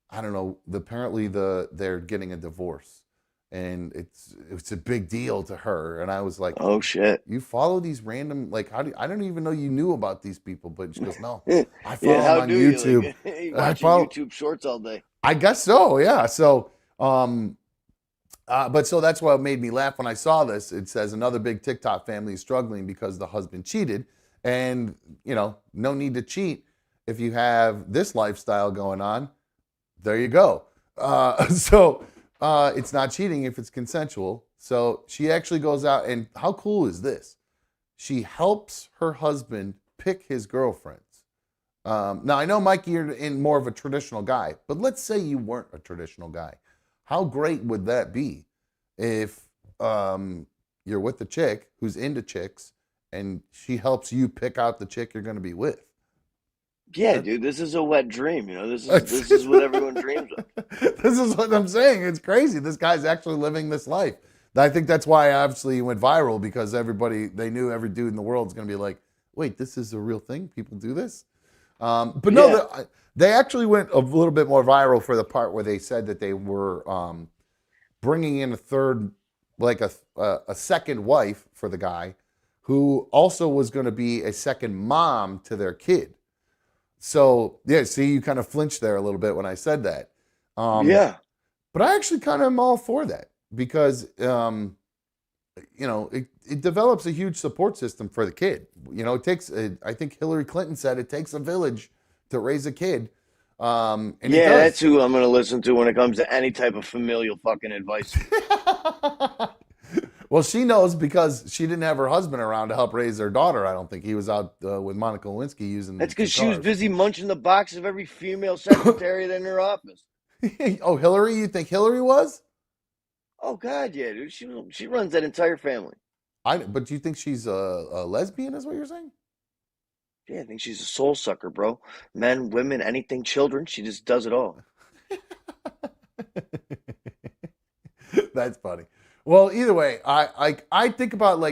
I don't know, they're getting a divorce. And it's a big deal to her. And I was like, oh shit, you follow these random, like, I don't even know you knew about these people. But she goes, no, I follow yeah, how them on do YouTube. you? Like, you watching YouTube shorts all day? I guess so, yeah. So but so that's what made me laugh when I saw this. It says another big TikTok family is struggling because the husband cheated. And, no need to cheat if you have this lifestyle going on. There you go. So it's not cheating if it's consensual. So she actually goes out, and how cool is this? She helps her husband pick his girlfriends. Now, I know, Mikey, you're in more of a traditional guy, but let's say you weren't a traditional guy. How great would that be if you're with a chick who's into chicks and she helps you pick out the chick you're going to be with? Yeah, dude, this is a wet dream. This is what everyone dreams of. This is what I'm saying. It's crazy. This guy's actually living this life. I think that's why obviously he went viral, because they knew every dude in the world is going to be like, wait, this is a real thing? People do this? But no, Yeah. they actually went a little bit more viral for the part where they said that they were bringing in a third, like a second wife for the guy, who also was going to be a second mom to their kid. So yeah, see, you kind of flinched there a little bit when I said that. Yeah. But I actually kind of am all for that because it develops a huge support system for the kid. It takes, I think Hillary Clinton said, it takes a village to raise a kid. And Yeah, that's who I'm going to listen to when it comes to any type of familial fucking advice. Well, she knows because she didn't have her husband around to help raise their daughter. I don't think he was out with Monica Lewinsky using. That's because she was busy munching the box of every female secretary in her office. Oh, Hillary? You think Hillary was? Oh God, yeah, dude. She runs that entire family. But do you think she's a lesbian? Is what you're saying? Yeah, I think she's a soul sucker, bro. Men, women, anything, children. She just does it all. That's funny. Well, either way, I think about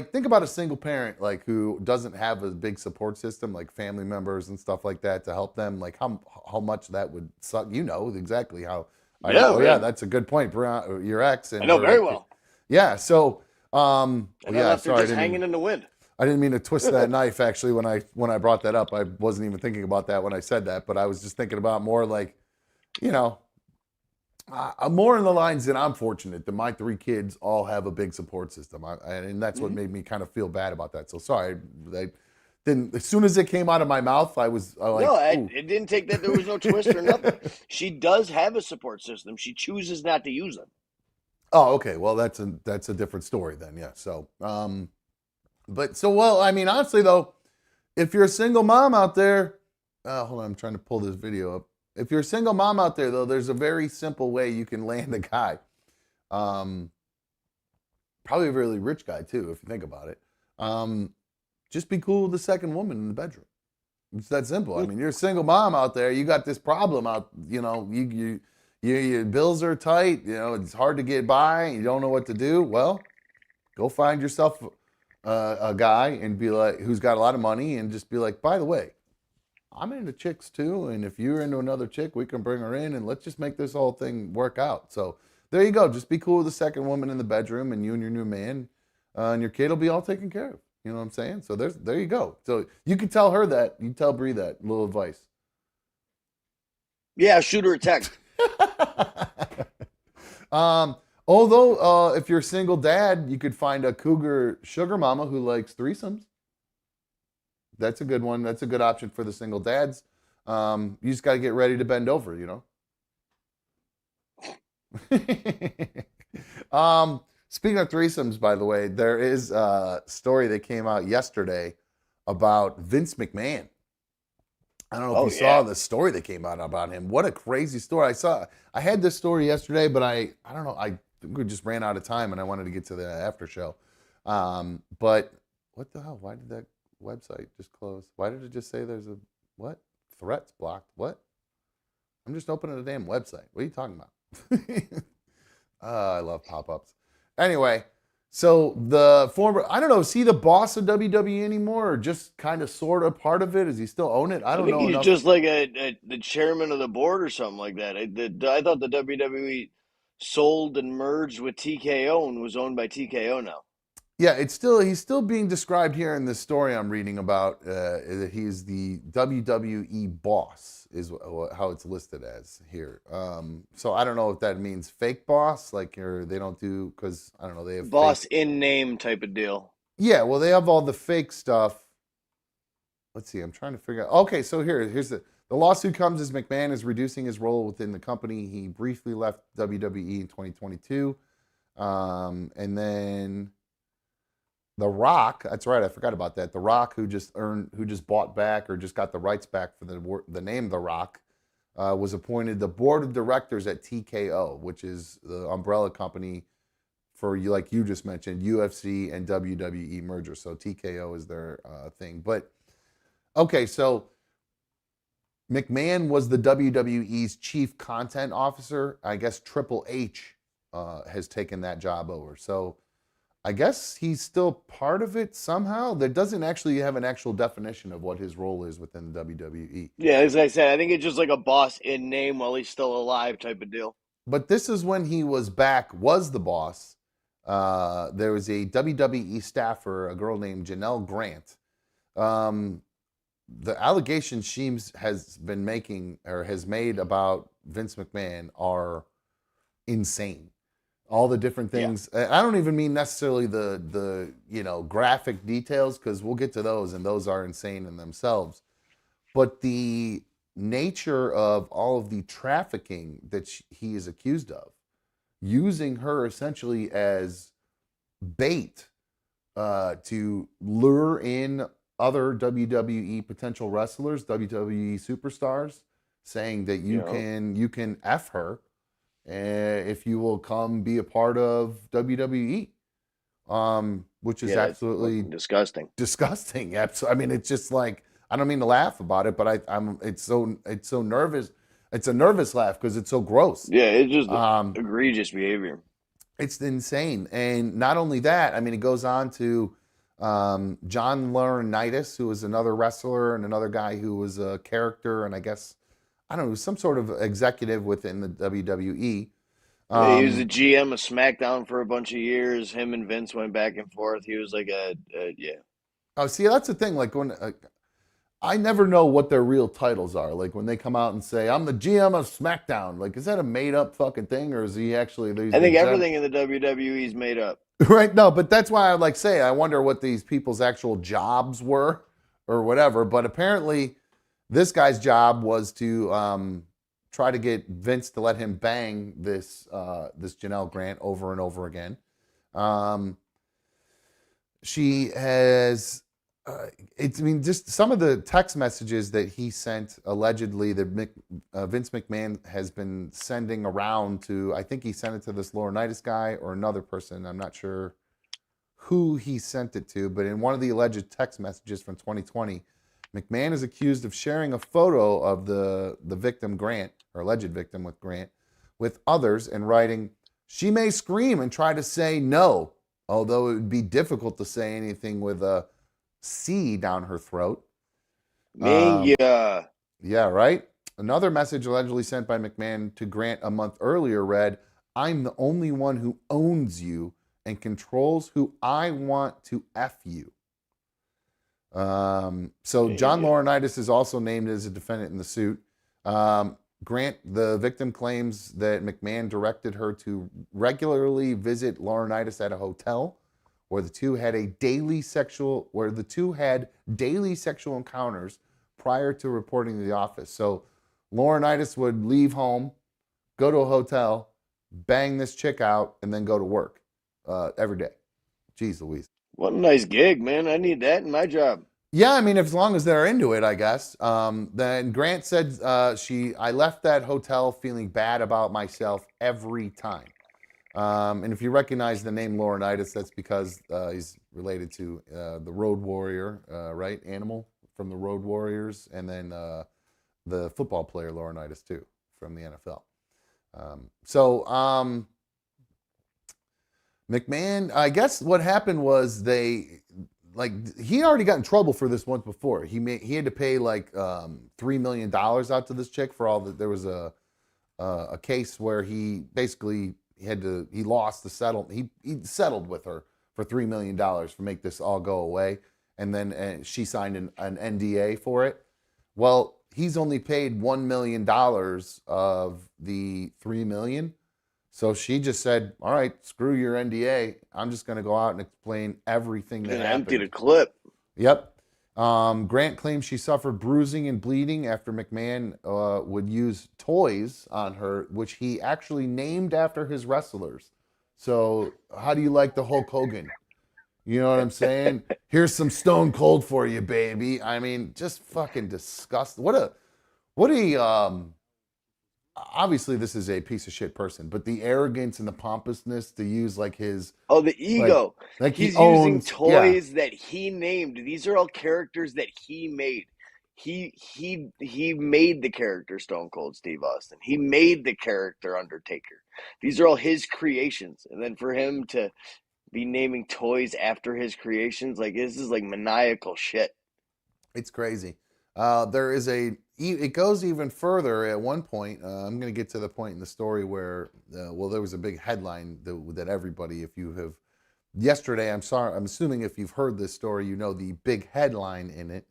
a single parent who doesn't have a big support system, like family members and stuff like that to help them. Like how much that would suck. Exactly how. Yeah, yeah, that's a good point. Your ex. And I know very well. Yeah, so And I yeah, left her sorry, just hanging in the wind. I didn't mean to twist that knife. Actually, when I brought that up, I wasn't even thinking about that when I said that. But I was just thinking about more like, you know, more in the lines that I'm fortunate that my 3 kids all have a big support system, and that's what made me kind of feel bad about that. So sorry, I didn't. As soon as it came out of my mouth, I was like, No, ooh. it didn't take that. There was no twist or nothing. She does have a support system. She chooses not to use them. Oh, okay. Well, that's a different story then. Yeah. So, but so well, I mean, honestly though, if you're a single mom out there, hold on, I'm trying to pull this video up. If you're a single mom out there though, there's a very simple way you can land a guy. Probably a really rich guy too, if you think about it. Just be cool with the second woman in the bedroom. It's that simple. I mean, you're a single mom out there. You got this problem out. You know, your bills are tight. You know, it's hard to get by. You don't know what to do. Well, go find yourself a guy and be like, who's got a lot of money, and just be like, by the way, I'm into chicks too, and if you're into another chick, we can bring her in, and let's just make this whole thing work out. So there you go. Just be cool with the second woman in the bedroom, and you and your new man, and your kid will be all taken care of. You know what I'm saying? So there you go. So you can tell her that. You tell Bree that. Little advice. Yeah, shoot her a text. Although if you're a single dad, you could find a cougar sugar mama who likes threesomes. That's a good one. That's a good option for the single dads. You just got to get ready to bend over, you know. Speaking of threesomes, by the way, there is a story that came out yesterday about Vince McMahon. I don't know if you saw the story that came out about him. What a crazy story. I had this story yesterday, but I don't know. I think we just ran out of time and I wanted to get to the after show. But what the hell? Why did that website just close? Why did it just say there's a what? Threats blocked. What? I'm just opening a damn website. What are you talking about? I love pop-ups. Anyway, so the former, I don't know, is he the boss of WWE anymore, or just kind of sort of part of it? Does he still own it? I don't think know he's enough. just like the chairman of the board or something like that. I thought the WWE sold and merged with TKO and was owned by TKO now. Yeah, he's still being described here in this story I'm reading about that he's the WWE boss is how it's listed as here. So I don't know if that means fake boss, like they don't do, because I don't know, they have Boss fake, in name type of deal. yeah, well they have all the fake stuff. Let's see, I'm trying to figure out. Okay, so here's the lawsuit comes as McMahon is reducing his role within the company. He briefly left WWE in 2022, and then The Rock, that's right, I forgot about that. The Rock, who just bought back or just got the rights back for the name The Rock, was appointed the board of directors at TKO, which is the umbrella company for, like you just mentioned, UFC and WWE merger. So TKO is their thing. But okay, so McMahon was the WWE's chief content officer. I guess Triple H has taken that job over. So I guess he's still part of it somehow. That doesn't actually have an actual definition of what his role is within the WWE. Yeah, as I said, I think it's just like a boss in name while he's still alive type of deal. But this is when he was the boss. There was a WWE staffer, a girl named Janelle Grant. The allegations she has been making or has made about Vince McMahon are insane. All the different things. Yeah. I don't even mean necessarily the graphic details, because we'll get to those, and those are insane in themselves. But the nature of all of the trafficking that he is accused of, using her essentially as bait to lure in other WWE potential wrestlers, WWE superstars, saying that you can F her if you will come be a part of WWE, which is absolutely disgusting. Disgusting. I mean, it's just like, I don't mean to laugh about it, but it's so nervous. It's a nervous laugh because it's so gross. Yeah, it's just egregious behavior. It's insane. And not only that, I mean, it goes on to John Laurinaitis, who was another wrestler and another guy who was a character, and I guess, I don't know, some sort of executive within the WWE. Yeah, he was the GM of SmackDown for a bunch of years. Him and Vince went back and forth. He was like yeah. Oh, see, that's the thing. Like when I never know what their real titles are. Like when they come out and say, "I'm the GM of SmackDown." Like, is that a made up fucking thing, or is he actually? He's I the think gen- everything in the WWE is made up. right? No, but that's why I like say I wonder what these people's actual jobs were, or whatever. But apparently, this guy's job was to try to get Vince to let him bang this Janelle Grant over and over again. Um, she has it's I mean just some of the text messages that he sent allegedly that Vince McMahon has been sending around to. I think he sent it to this Laurinaitis guy or another person. I'm not sure who he sent it to, but in one of the alleged text messages from 2020, McMahon is accused of sharing a photo of the victim Grant, or alleged victim with Grant, with others and writing, "She may scream and try to say no, although it would be difficult to say anything with a C down her throat." Mania. Yeah, right? Another message allegedly sent by McMahon to Grant a month earlier read, "I'm the only one who owns you and controls who I want to F you." So John Laurinaitis is also named as a defendant in the suit. Grant, the victim, claims that McMahon directed her to regularly visit Laurinaitis at a hotel where the two had daily sexual encounters prior to reporting to the office. So Laurinaitis would leave home, go to a hotel, bang this chick out, and then go to work every day. Jeez Louise. What a nice gig, man. I need that in my job. Yeah, I mean, as long as they're into it, I guess. Then Grant said I left that hotel feeling bad about myself every time. And if you recognize the name Laurinaitis, that's because he's related to the Road Warrior, right? Animal from the Road Warriors, and then the football player Laurinaitis too from the NFL. McMahon, I guess what happened was he already got in trouble for this once before. He had to pay like $3 million out to this chick for all that. There was a case where he basically he lost the he settled with her for $3 million to make this all go away, and then she signed an NDA for it. Well, he's only paid $1 million of the $3 million. So she just said, "All right, screw your NDA. I'm just going to go out and explain everything that happened." Empty the clip. Yep. Grant claims she suffered bruising and bleeding after McMahon would use toys on her, which he actually named after his wrestlers. So how do you like the Hulk Hogan? You know what I'm saying? Here's some Stone Cold for you, baby. I mean, just fucking disgusting. What a obviously this is a piece of shit person, but the arrogance and the pompousness to use like his the ego. like He's he owns, using toys that he named. These are all characters that he made. He made the character Stone Cold Steve Austin. He made the character Undertaker. These are all his creations. And then for him to be naming toys after his creations, like this is like maniacal shit. It's crazy. It goes even further at one point. I'm going to get to the point in the story where, there was a big headline that everybody, if you have, yesterday, I'm assuming if you've heard this story, you know the big headline in it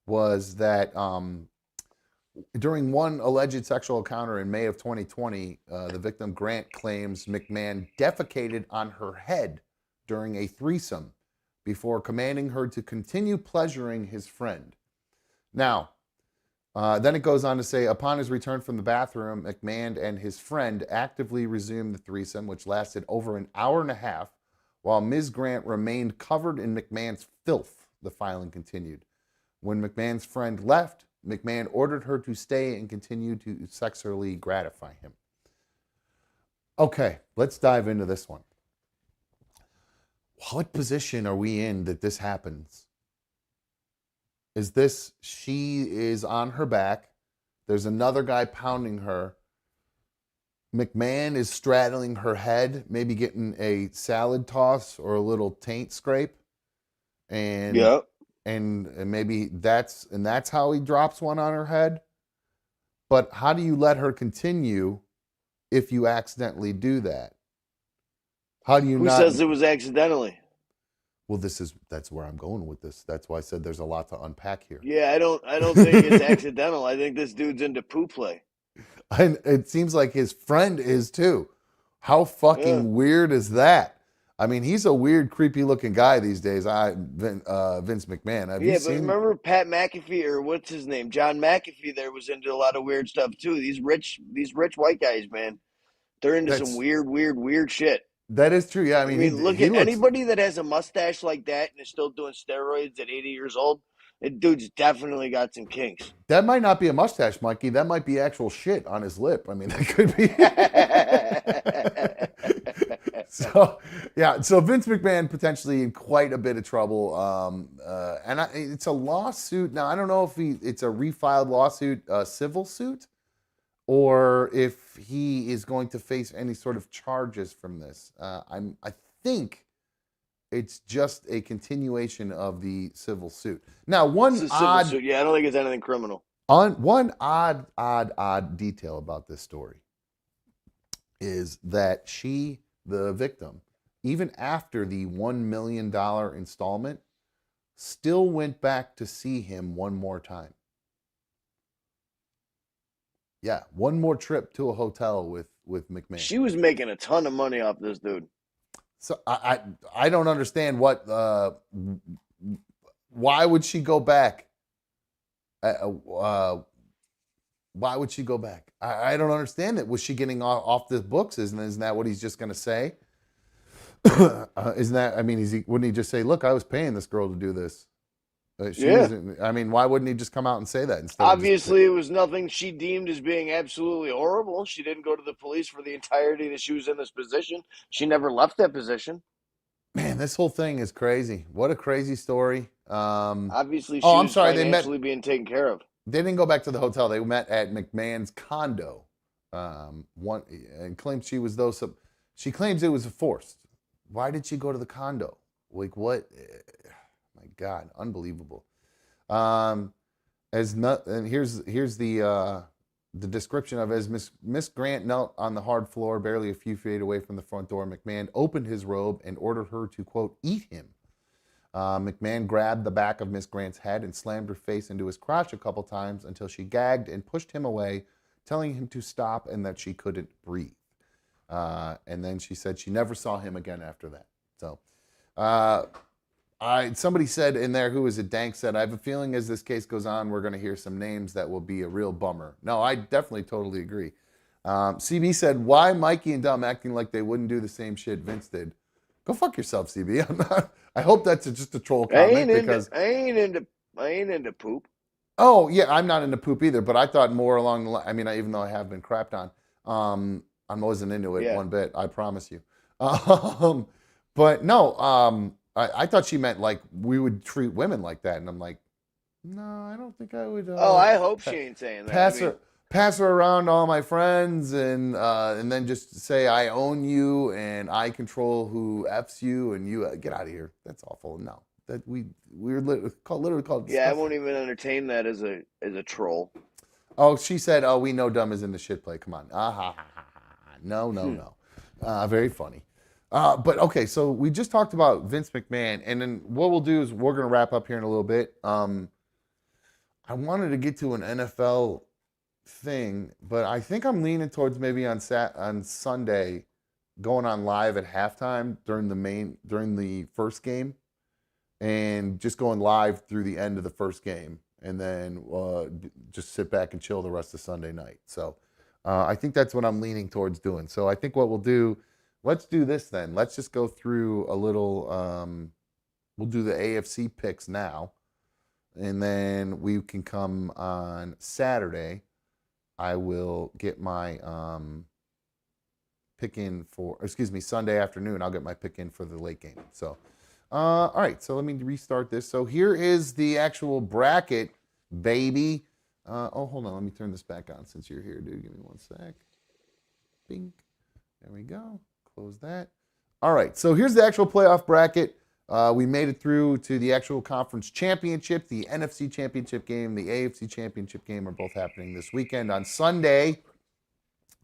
was that during one alleged sexual encounter in May of 2020, the victim Grant claims McMahon defecated on her head during a threesome before commanding her to continue pleasuring his friend. Now, then it goes on to say, upon his return from the bathroom, McMahon and his friend actively resumed the threesome, which lasted over an hour and a half, while Ms. Grant remained covered in McMahon's filth, the filing continued. When McMahon's friend left, McMahon ordered her to stay and continue to sexually gratify him. Okay, let's dive into this one. What position are we in that this happens? Is this she is on her back, there's another guy pounding her, McMahon is straddling her head, maybe getting a salad toss or a little taint scrape, and Yep. and maybe that's how he drops one on her head. But how do you let her continue if you accidentally do that? How do you Who not? says it was accidentally? Well, that's where I'm going with this. That's why I said there's a lot to unpack here. Yeah, I don't think it's accidental. I think this dude's into poo play. And it seems like his friend is too. How fucking Yeah. weird is that? I mean, he's a weird, creepy looking guy these days. Vince McMahon. Have you Yeah, but seen? remember Pat McAfee or what's his name? John McAfee there was into a lot of weird stuff too. These rich white guys, man. They're into some That's weird shit. that is true. Yeah, I I mean, mean, look he at looks. anybody that has a mustache like that and is still doing steroids at 80 years old. That dude's definitely got some kinks. That might not be a mustache, Mikey. That might be actual shit on his lip. I mean, that could be. So, yeah. So Vince McMahon potentially in quite a bit of trouble. It's a lawsuit. Now, I don't know if it's a refiled lawsuit, civil suit, or if he is going to face any sort of charges from this. I think it's just a continuation of the civil suit. Now, It's a civil suit. Yeah, I don't think it's anything criminal. one odd detail about this story is that she, the victim, even after the $1 million installment, still went back to see him one more time. Yeah, one more trip to a hotel with McMahon. She was making a ton of money off this dude. So I don't understand what why would she go back? Why would she go back? I don't understand it. Was she getting off the books? Isn't that what he's just going to say? Isn't that? I mean, wouldn't he just say, "Look, I was paying this girl to do this"? I mean, why wouldn't he just come out and say that instead? Obviously, it was nothing she deemed as being absolutely horrible. She didn't go to the police for the entirety that she was in this position. She never left that position. Man, this whole thing is crazy. What a crazy story. Obviously, she I'm was sorry. financially being taken care of. They didn't go back to the hotel. They met at McMahon's condo. And claimed she was she claims it was forced. Why did she go to the condo? Like what? My God, unbelievable. And here's the description of it. As Miss Grant knelt on the hard floor, barely a few feet away from the front door, McMahon opened his robe and ordered her to, quote, eat him. McMahon grabbed the back of Miss Grant's head and slammed her face into his crotch a couple times until she gagged and pushed him away, telling him to stop and that she couldn't breathe. And then she said she never saw him again after that. So, somebody said in there, who was it? Dank said, I have a feeling as this case goes on, we're going to hear some names that will be a real bummer. No, I definitely totally agree. CB said, why Mikey and Dom acting like they wouldn't do the same shit Vince did? Go fuck yourself, CB. I hope that's just a troll comment because I ain't into poop. Oh yeah, I'm not into poop either, but I thought more along the line. I mean, even though I have been crapped on, I wasn't into it one bit. I promise you. But no, I thought she meant like we would treat women like that, and I'm like, no, I don't think I would. I hope she ain't saying that. Pass her around to all my friends, and then just say I own you and I control who f's you, and you get out of here. That's awful. No, that we're literally called. Yeah, I won't even entertain that as a troll. Oh, she said, "Oh, we know dumb is in the shit play. Come on, no. Very funny." But okay, so we just talked about Vince McMahon, and then what we'll do is we're gonna wrap up here in a little bit. I wanted to get to an NFL thing, but I think I'm leaning towards maybe on Sunday going on live at halftime during the first game, and just going live through the end of the first game, and then just sit back and chill the rest of Sunday night. So I think that's what I'm leaning towards doing. So I think what we'll do, let's do this then. Let's just go through a little. We'll do the AFC picks now, and then we can come on Saturday. I will get my pick in Sunday afternoon. I'll get my pick in for the late game. So, all right. So let me restart this. So here is the actual bracket, baby. Hold on. Let me turn this back on since you're here, dude. Give me one sec. Bing. There we go. Close that. All right. So here's the actual playoff bracket. We made it through to the actual conference championship. The NFC championship game, the AFC championship game are both happening this weekend on Sunday.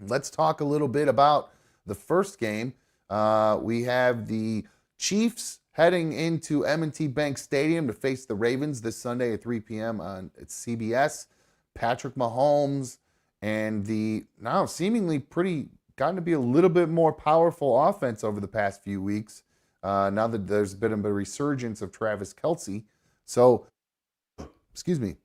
Let's talk a little bit about the first game. We have the Chiefs heading into M&T Bank Stadium to face the Ravens this Sunday at 3 p.m. on CBS. Patrick Mahomes and the now seemingly pretty gotten to be a little bit more powerful offense over the past few weeks. Now that there's been a resurgence of Travis Kelce. So, excuse me,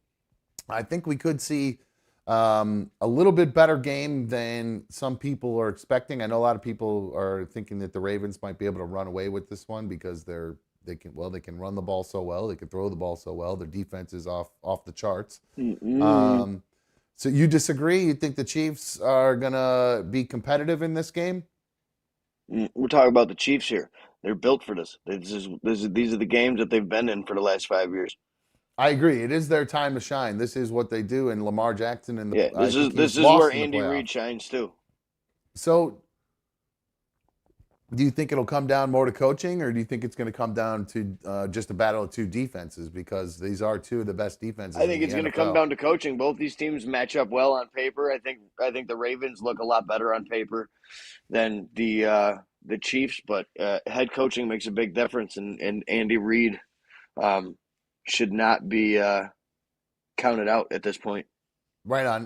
I think we could see a little bit better game than some people are expecting. I know a lot of people are thinking that the Ravens might be able to run away with this one because they can run the ball so well, they can throw the ball so well. Their defense is off the charts. So you disagree? You think the Chiefs are gonna be competitive in this game? We're talking about the Chiefs here. They're built for this. These are the games that they've been in for the last 5 years. I agree. It is their time to shine. This is what they do. And Lamar Jackson and Yeah, I think this he's is where lost in the Andy Reid playoffs. shines too. So, do you think it'll come down more to coaching, or do you think it's going to come down to just a battle of two defenses? Because these are two of the best defenses. I think in it's the going to come NFL. down to coaching. Both these teams match up well on paper. I think the Ravens look a lot better on paper than the Chiefs, but head coaching makes a big difference, and Andy Reid should not be counted out at this point. Right on.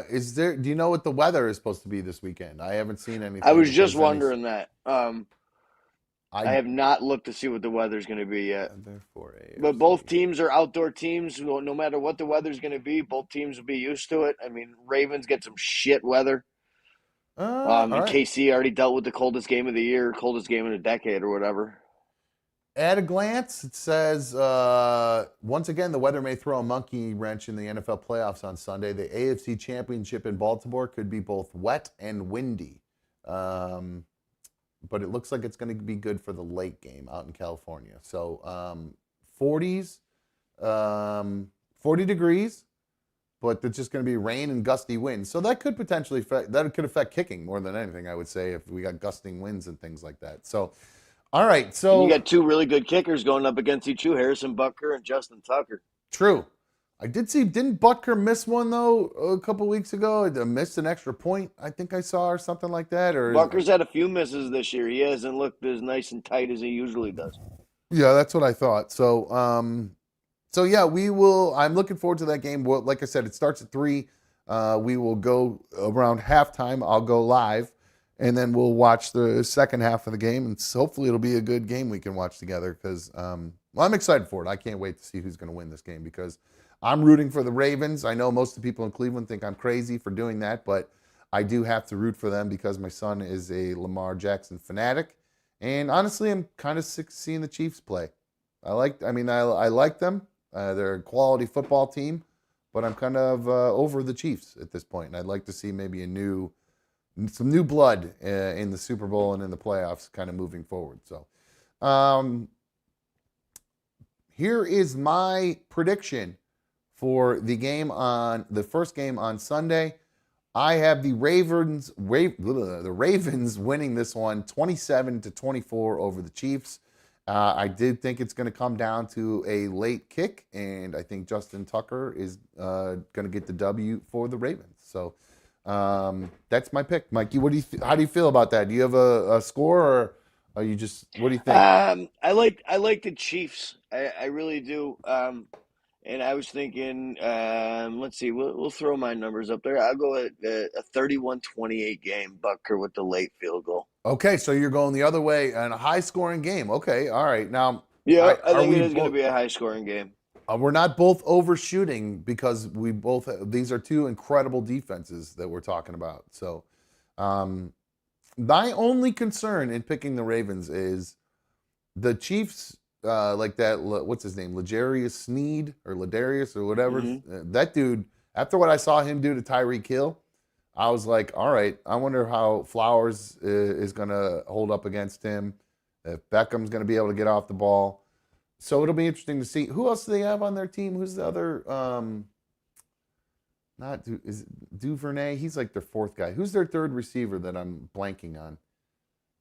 Do you know what the weather is supposed to be this weekend? I haven't seen anything. I was just If there's any- wondering that. I have not looked to see what the weather's going to be yet. But both teams are outdoor teams. No matter what the weather's going to be, both teams will be used to it. I mean, Ravens get some shit weather. all right. KC already dealt with the coldest game of the year, coldest game in a decade or whatever. At a glance, it says, once again, the weather may throw a monkey wrench in the NFL playoffs on Sunday. The AFC Championship in Baltimore could be both wet and windy. But it looks like it's going to be good for the late game out in California. So 40s, 40 degrees, but it's just going to be rain and gusty winds. So that could potentially affect kicking more than anything, I would say, if we got gusting winds and things like that. So, all right. So and you got two really good kickers going up against each other, Harrison Butker and Justin Tucker. True. I did see, didn't Butker miss one, though, a couple weeks ago? Missed an extra point, I think I saw, or something like that. Or Butker's had a few misses this year. He hasn't looked as nice and tight as he usually does. Yeah, that's what I thought. So, yeah, we will. I'm looking forward to that game. Well, like I said, it starts at 3. We will go around halftime. I'll go live, and then we'll watch the second half of the game, and hopefully it'll be a good game we can watch together because I'm excited for it. I can't wait to see who's going to win this game because I'm rooting for the Ravens. I know most of the people in Cleveland think I'm crazy for doing that, but I do have to root for them because my son is a Lamar Jackson fanatic. And honestly, I'm kind of sick seeing the Chiefs play. I like them. They're a quality football team, but I'm kind of over the Chiefs at this point. And I'd like to see maybe some new blood in the Super Bowl and in the playoffs kind of moving forward. So here is my prediction for the first game on Sunday. I have the Ravens winning this one 27-24 over the Chiefs. I did think it's going to come down to a late kick, and I think Justin Tucker is going to get the W for the Ravens. So that's my pick. Mikey, how do you feel about that? Do you have a score, or are you just, what do you think? I like the Chiefs. I really do. And I was thinking, let's see, we'll throw my numbers up there. I'll go at a 31-28 game, Butker with the late field goal. Okay, so you're going the other way and a high-scoring game. Okay, all right. Now, yeah, I think it is going to be a high-scoring game. We're not both overshooting because these are two incredible defenses that we're talking about. So, my only concern in picking the Ravens is the Chiefs. Like that, what's his name? Ladarius Sneed or Ladarius or whatever. Mm-hmm. That dude, after what I saw him do to Tyreek Hill, I was like, all right, I wonder how Flowers is going to hold up against him, if Beckham's going to be able to get off the ball. So it'll be interesting to see. Who else do they have on their team? Who's the other? Is it Duvernay? He's like their fourth guy. Who's their third receiver that I'm blanking on?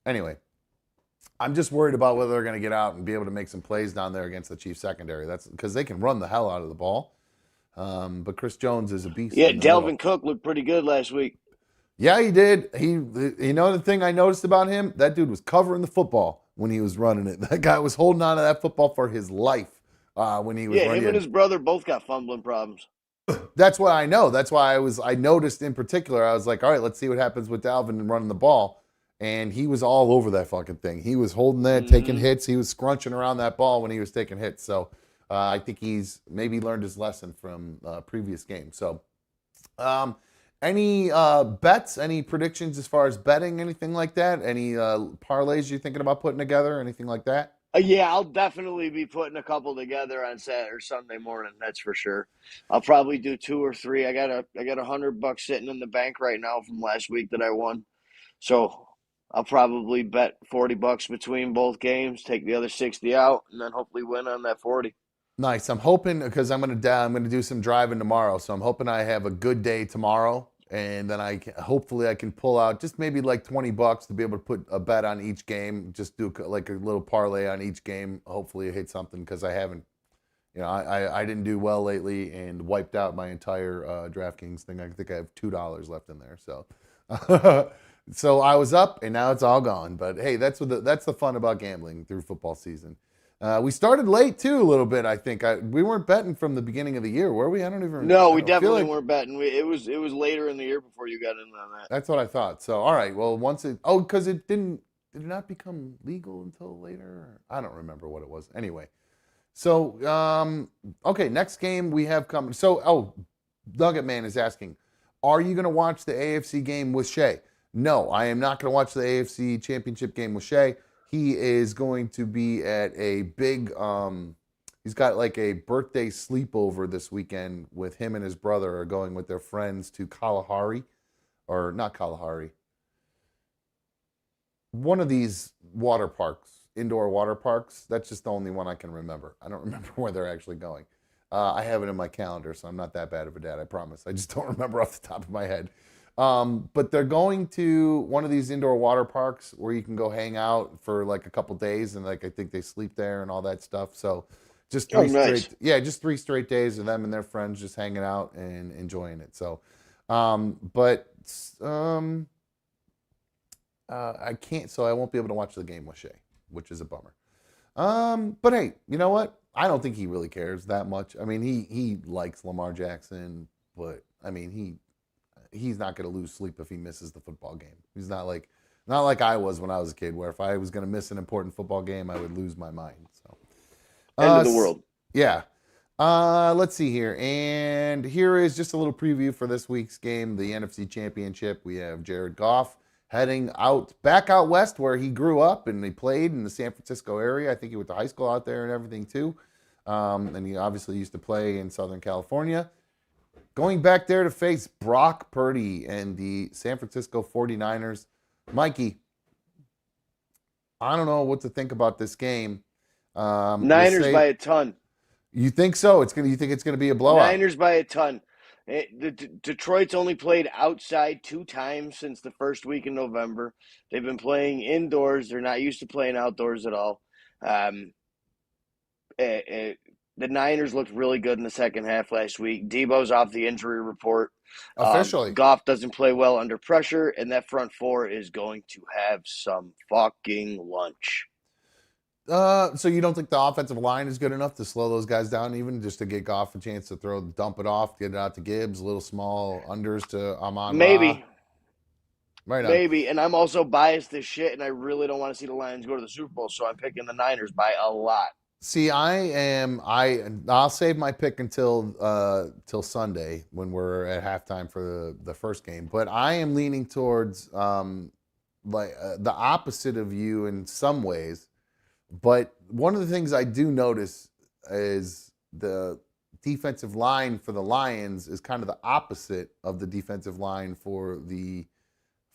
Anyway. I'm just worried about whether they're going to get out and be able to make some plays down there against the Chiefs secondary. That's because they can run the hell out of the ball. But Chris Jones is a beast. Yeah, Dalvin Cook looked pretty good last week. Yeah, he did. You know, the thing I noticed about him, that dude was covering the football when he was running it. That guy was holding on to that football for his life when he was Yeah, running him and it. his brother both got fumbling problems. That's what I know. That's why I noticed in particular. I was like, all right, let's see what happens with Dalvin and running the ball. And he was all over that fucking thing. He was holding that, taking hits. He was scrunching around that ball when he was taking hits. So I think he's maybe learned his lesson from previous games. So, any bets, any predictions as far as betting, anything like that? Any parlays you're thinking about putting together, anything like that? Yeah, I'll definitely be putting a couple together on Saturday or Sunday morning. That's for sure. I'll probably do 2 or 3. I got $100 sitting in the bank right now from last week that I won. So I'll probably bet $40 between both games, take the other 60 out, and then hopefully win on that 40. Nice. I'm hoping because I'm gonna do some driving tomorrow, so I'm hoping I have a good day tomorrow, and then hopefully I can pull out just maybe like $20 to be able to put a bet on each game. Just do like a little parlay on each game. Hopefully it hits something because I haven't, I didn't do well lately and wiped out my entire DraftKings thing. I think I have $2 left in there, so. So I was up and now it's all gone. But hey, that's the fun about gambling through football season. We started late too a little bit. I think we weren't betting from the beginning of the year, were we? I don't even. No, I we don't feel definitely like weren't betting. It was later in the year before you got in on that. that's what I thought. So all right, well because it did it not become legal until later? I don't remember what it was. Anyway, so okay, next game we have coming. So Nugget Man is asking, are you going to watch the AFC game with Shay? No, I am not going to watch the AFC Championship game with Shay. He is going to be at a big, he's got like a birthday sleepover this weekend with him and his brother are going with their friends to Kalahari, or not Kalahari, one of these water parks, indoor water parks. That's just the only one I can remember. I don't remember where they're actually going. I have it in my calendar, so I'm not that bad of a dad, I promise. I just don't remember off the top of my head. But they're going to one of these indoor water parks where you can go hang out for like a couple days, and like I think they sleep there and all that stuff. So just Nice. just 3 straight days of them and their friends just hanging out and enjoying it. So, I can't, so I won't be able to watch the game with Shay, which is a bummer. But hey, you know what? I don't think he really cares that much. I mean, he likes Lamar Jackson, but I mean he's not going to lose sleep if he misses the football game. He's not like I was when I was a kid, where if I was going to miss an important football game, I would lose my mind. So End of the world. Yeah. Let's see here, and here is just a little preview for this week's game, the NFC Championship. We have Jared Goff heading back out west where he grew up and he played in the San Francisco area. I think he went to high school out there and everything too. And he obviously used to play in Southern California. Going back there to face Brock Purdy and the San Francisco 49ers. Mikey, I don't know what to think about this game. Niners by a ton. You think so? You think it's gonna be a blowout? Niners by a ton. Detroit's only played outside 2 times since the first week in November. They've been playing indoors. They're not used to playing outdoors at all. The Niners looked really good in the second half last week. Debo's off the injury report. Officially. Goff doesn't play well under pressure, and that front four is going to have some fucking lunch. So you don't think the offensive line is good enough to slow those guys down, even just to get Goff a chance to dump it off, get it out to Gibbs, little small unders to Amon Maybe. Right on. Maybe, and I'm also biased as shit, and I really don't want to see the Lions go to the Super Bowl, so I'm picking the Niners by a lot. See, I'll save my pick until Sunday when we're at halftime for the first game. But I am leaning towards the opposite of you in some ways. But one of the things I do notice is the defensive line for the Lions is kind of the opposite of the defensive line for the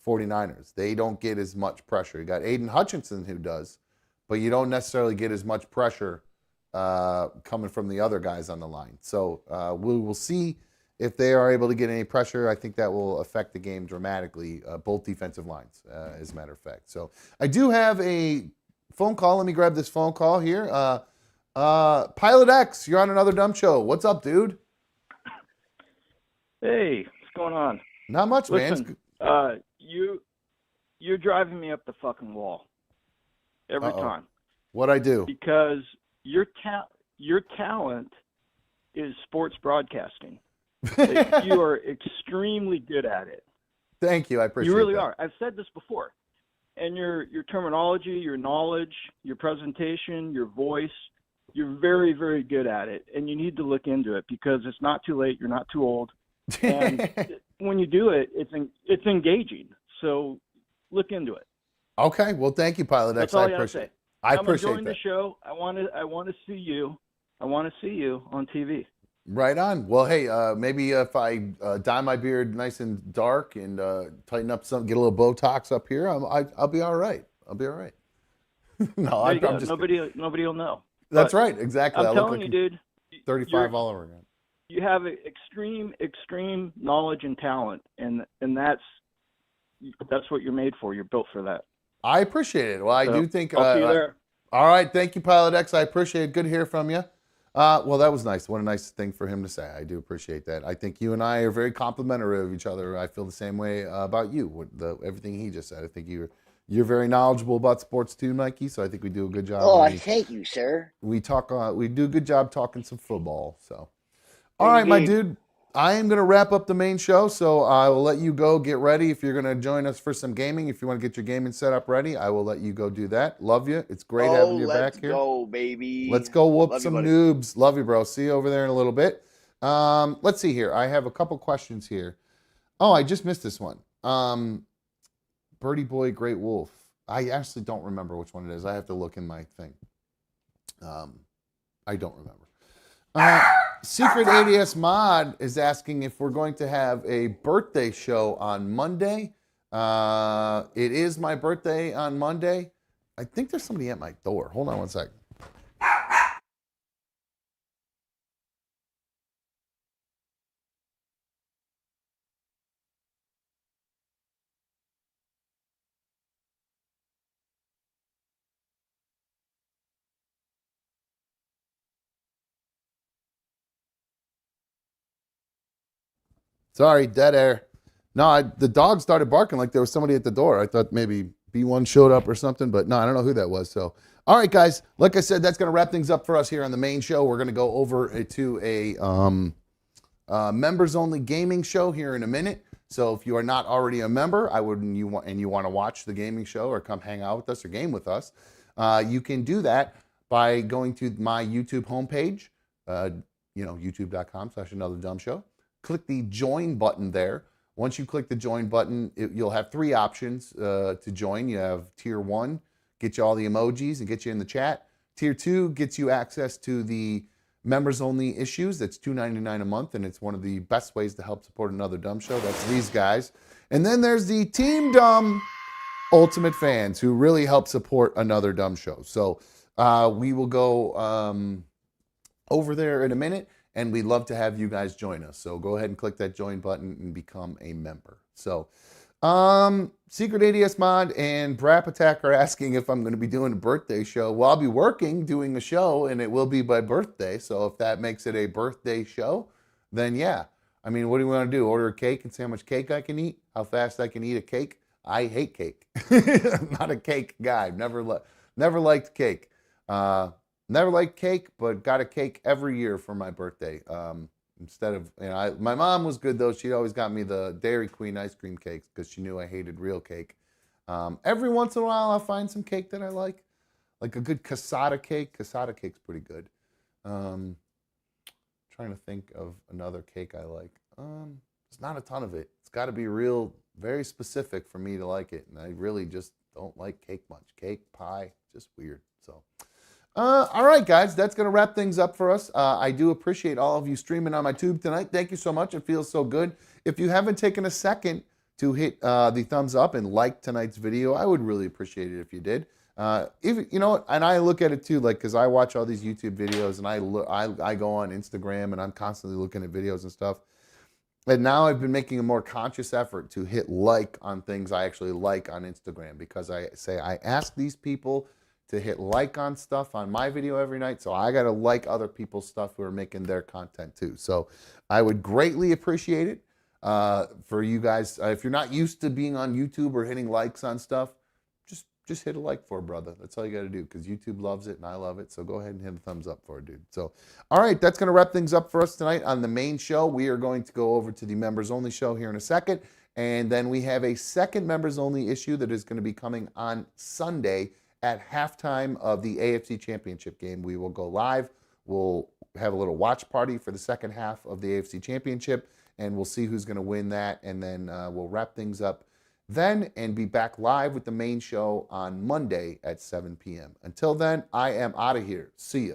49ers. They don't get as much pressure. You got Aiden Hutchinson who does, but you don't necessarily get as much pressure coming from the other guys on the line. So we will see if they are able to get any pressure. I think that will affect the game dramatically, both defensive lines, as a matter of fact. So I do have a phone call. Let me grab this phone call here. Pilot X, you're on Another Dumb Show. What's up, dude? Hey, what's going on? Not much, Listen, man. You're driving me up the fucking wall every Uh-oh. time What'd I do? because your talent is sports broadcasting. Like, you are extremely good at it. Thank you. I appreciate You really that. are. I've said this before. And your terminology, your knowledge, your presentation, your voice, you're very, very good at it. And you need to look into it because it's not too late. You're not too old. And when you do it, it's engaging. So look into it. Okay. Well, thank you, Pilot X. That's all I I gotta appreciate say. it. I I'm appreciate enjoying that. the show. I want to see you. I want to see you on TV. Right on. Well, hey, maybe if I dye my beard nice and dark and tighten up some, get a little Botox up here, I'll be all right. I'll be all right. No, There you go. I'm just. Nobody will know. That's But right. Exactly. I I'm look telling like you, dude. 35 all over again. You have extreme knowledge and talent, and that's what you're made for. You're built for that. I appreciate it. Well, I do think. I'll see you there. All right. Thank you, Pilot X. I appreciate it. Good to hear from you. Well, that was nice. What a nice thing for him to say. I do appreciate that. I think you and I are very complimentary of each other. I feel the same way about you. With everything he just said. I think you're very knowledgeable about sports too, Mikey. So I think we do a good job. Oh, thank you, sir. We talk. We do a good job talking some football. So, all right, my dude. I am going to wrap up the main show, so I will let you go get ready. If you're going to join us for some gaming, if you want to get your gaming setup ready, I will let you go do that. Love you. It's great having you back here. Let's go, baby. Let's go whoop Love you, some buddy. noobs. Love you, bro. See you over there in a little bit. Let's see here. I have a couple questions here. Oh, I just missed this one. Birdie Boy, Great Wolf. I actually don't remember which one it is. I have to look in my thing. I don't remember. Secret ADS Mod is asking if we're going to have a birthday show on Monday. It is my birthday on Monday. I think there's somebody at my door. Hold on one second. Sorry, dead air. No, the dog started barking like there was somebody at the door. I thought maybe B1 showed up or something, but no, I don't know who that was. So, all right, guys. Like I said, that's going to wrap things up for us here on the main show. We're going to go over to a members-only gaming show here in a minute. So, if you are not already a member, and you want to watch the gaming show or come hang out with us or game with us, you can do that by going to my YouTube homepage. YouTube.com/AnotherDumbShow. Click the join button there. Once you click the join button, you'll have three options to join. You have tier 1, get you all the emojis and get you in the chat. Tier 2 gets you access to the members only issues. That's $2.99 a month, and it's one of the best ways to help support Another Dumb Show. That's these guys. And then there's the Team Dumb Ultimate fans who really help support Another Dumb Show. So we will go over there in a minute. And we'd love to have you guys join us. So go ahead and click that join button and become a member. So Secret ADS Mod and Brap Attack are asking if I'm going to be doing a birthday show. Well, I'll be working, doing a show, and it will be my birthday. So if that makes it a birthday show, then yeah. I mean, what do you want to do? Order a cake and see how much cake I can eat? How fast I can eat a cake? I hate cake. I'm not a cake guy. Never liked cake. Never liked cake, but got a cake every year for my birthday. Instead of, my mom was good though. She always got me the Dairy Queen ice cream cakes because she knew I hated real cake. Every once in a while, I'll find some cake that I like a good cassata cake. Cassata cake's pretty good. Trying to think of another cake I like. There's not a ton of it. It's got to be very specific for me to like it, and I really just don't like cake much. Cake, pie, just weird. So. All right, guys, that's going to wrap things up for us. I do appreciate all of you streaming on my tube tonight. Thank you so much. It feels so good. If you haven't taken a second to hit the thumbs up and like tonight's video, I would really appreciate it if you did. If you know, and I look at it too, like because I watch all these YouTube videos and I go on Instagram and I'm constantly looking at videos and stuff. And now I've been making a more conscious effort to hit like on things I actually like on Instagram because I ask these people to hit like on stuff on my video every night. So I got to like other people's stuff who are making their content too. So I would greatly appreciate it. For you guys, if you're not used to being on YouTube or hitting likes on stuff, just hit a like for it, brother. That's all you got to do, because YouTube loves it and I love it. So go ahead and hit a thumbs up for it, dude. So, all right, that's going to wrap things up for us tonight on the main show. We are going to go over to the members only show here in a second. And then we have a second members only issue that is going to be coming on Sunday at halftime of the AFC Championship game. We will go live. We'll have a little watch party for the second half of the AFC Championship, and we'll see who's going to win that. And then we'll wrap things up then and be back live with the main show on Monday at 7 p.m. Until then, I am out of here. See ya.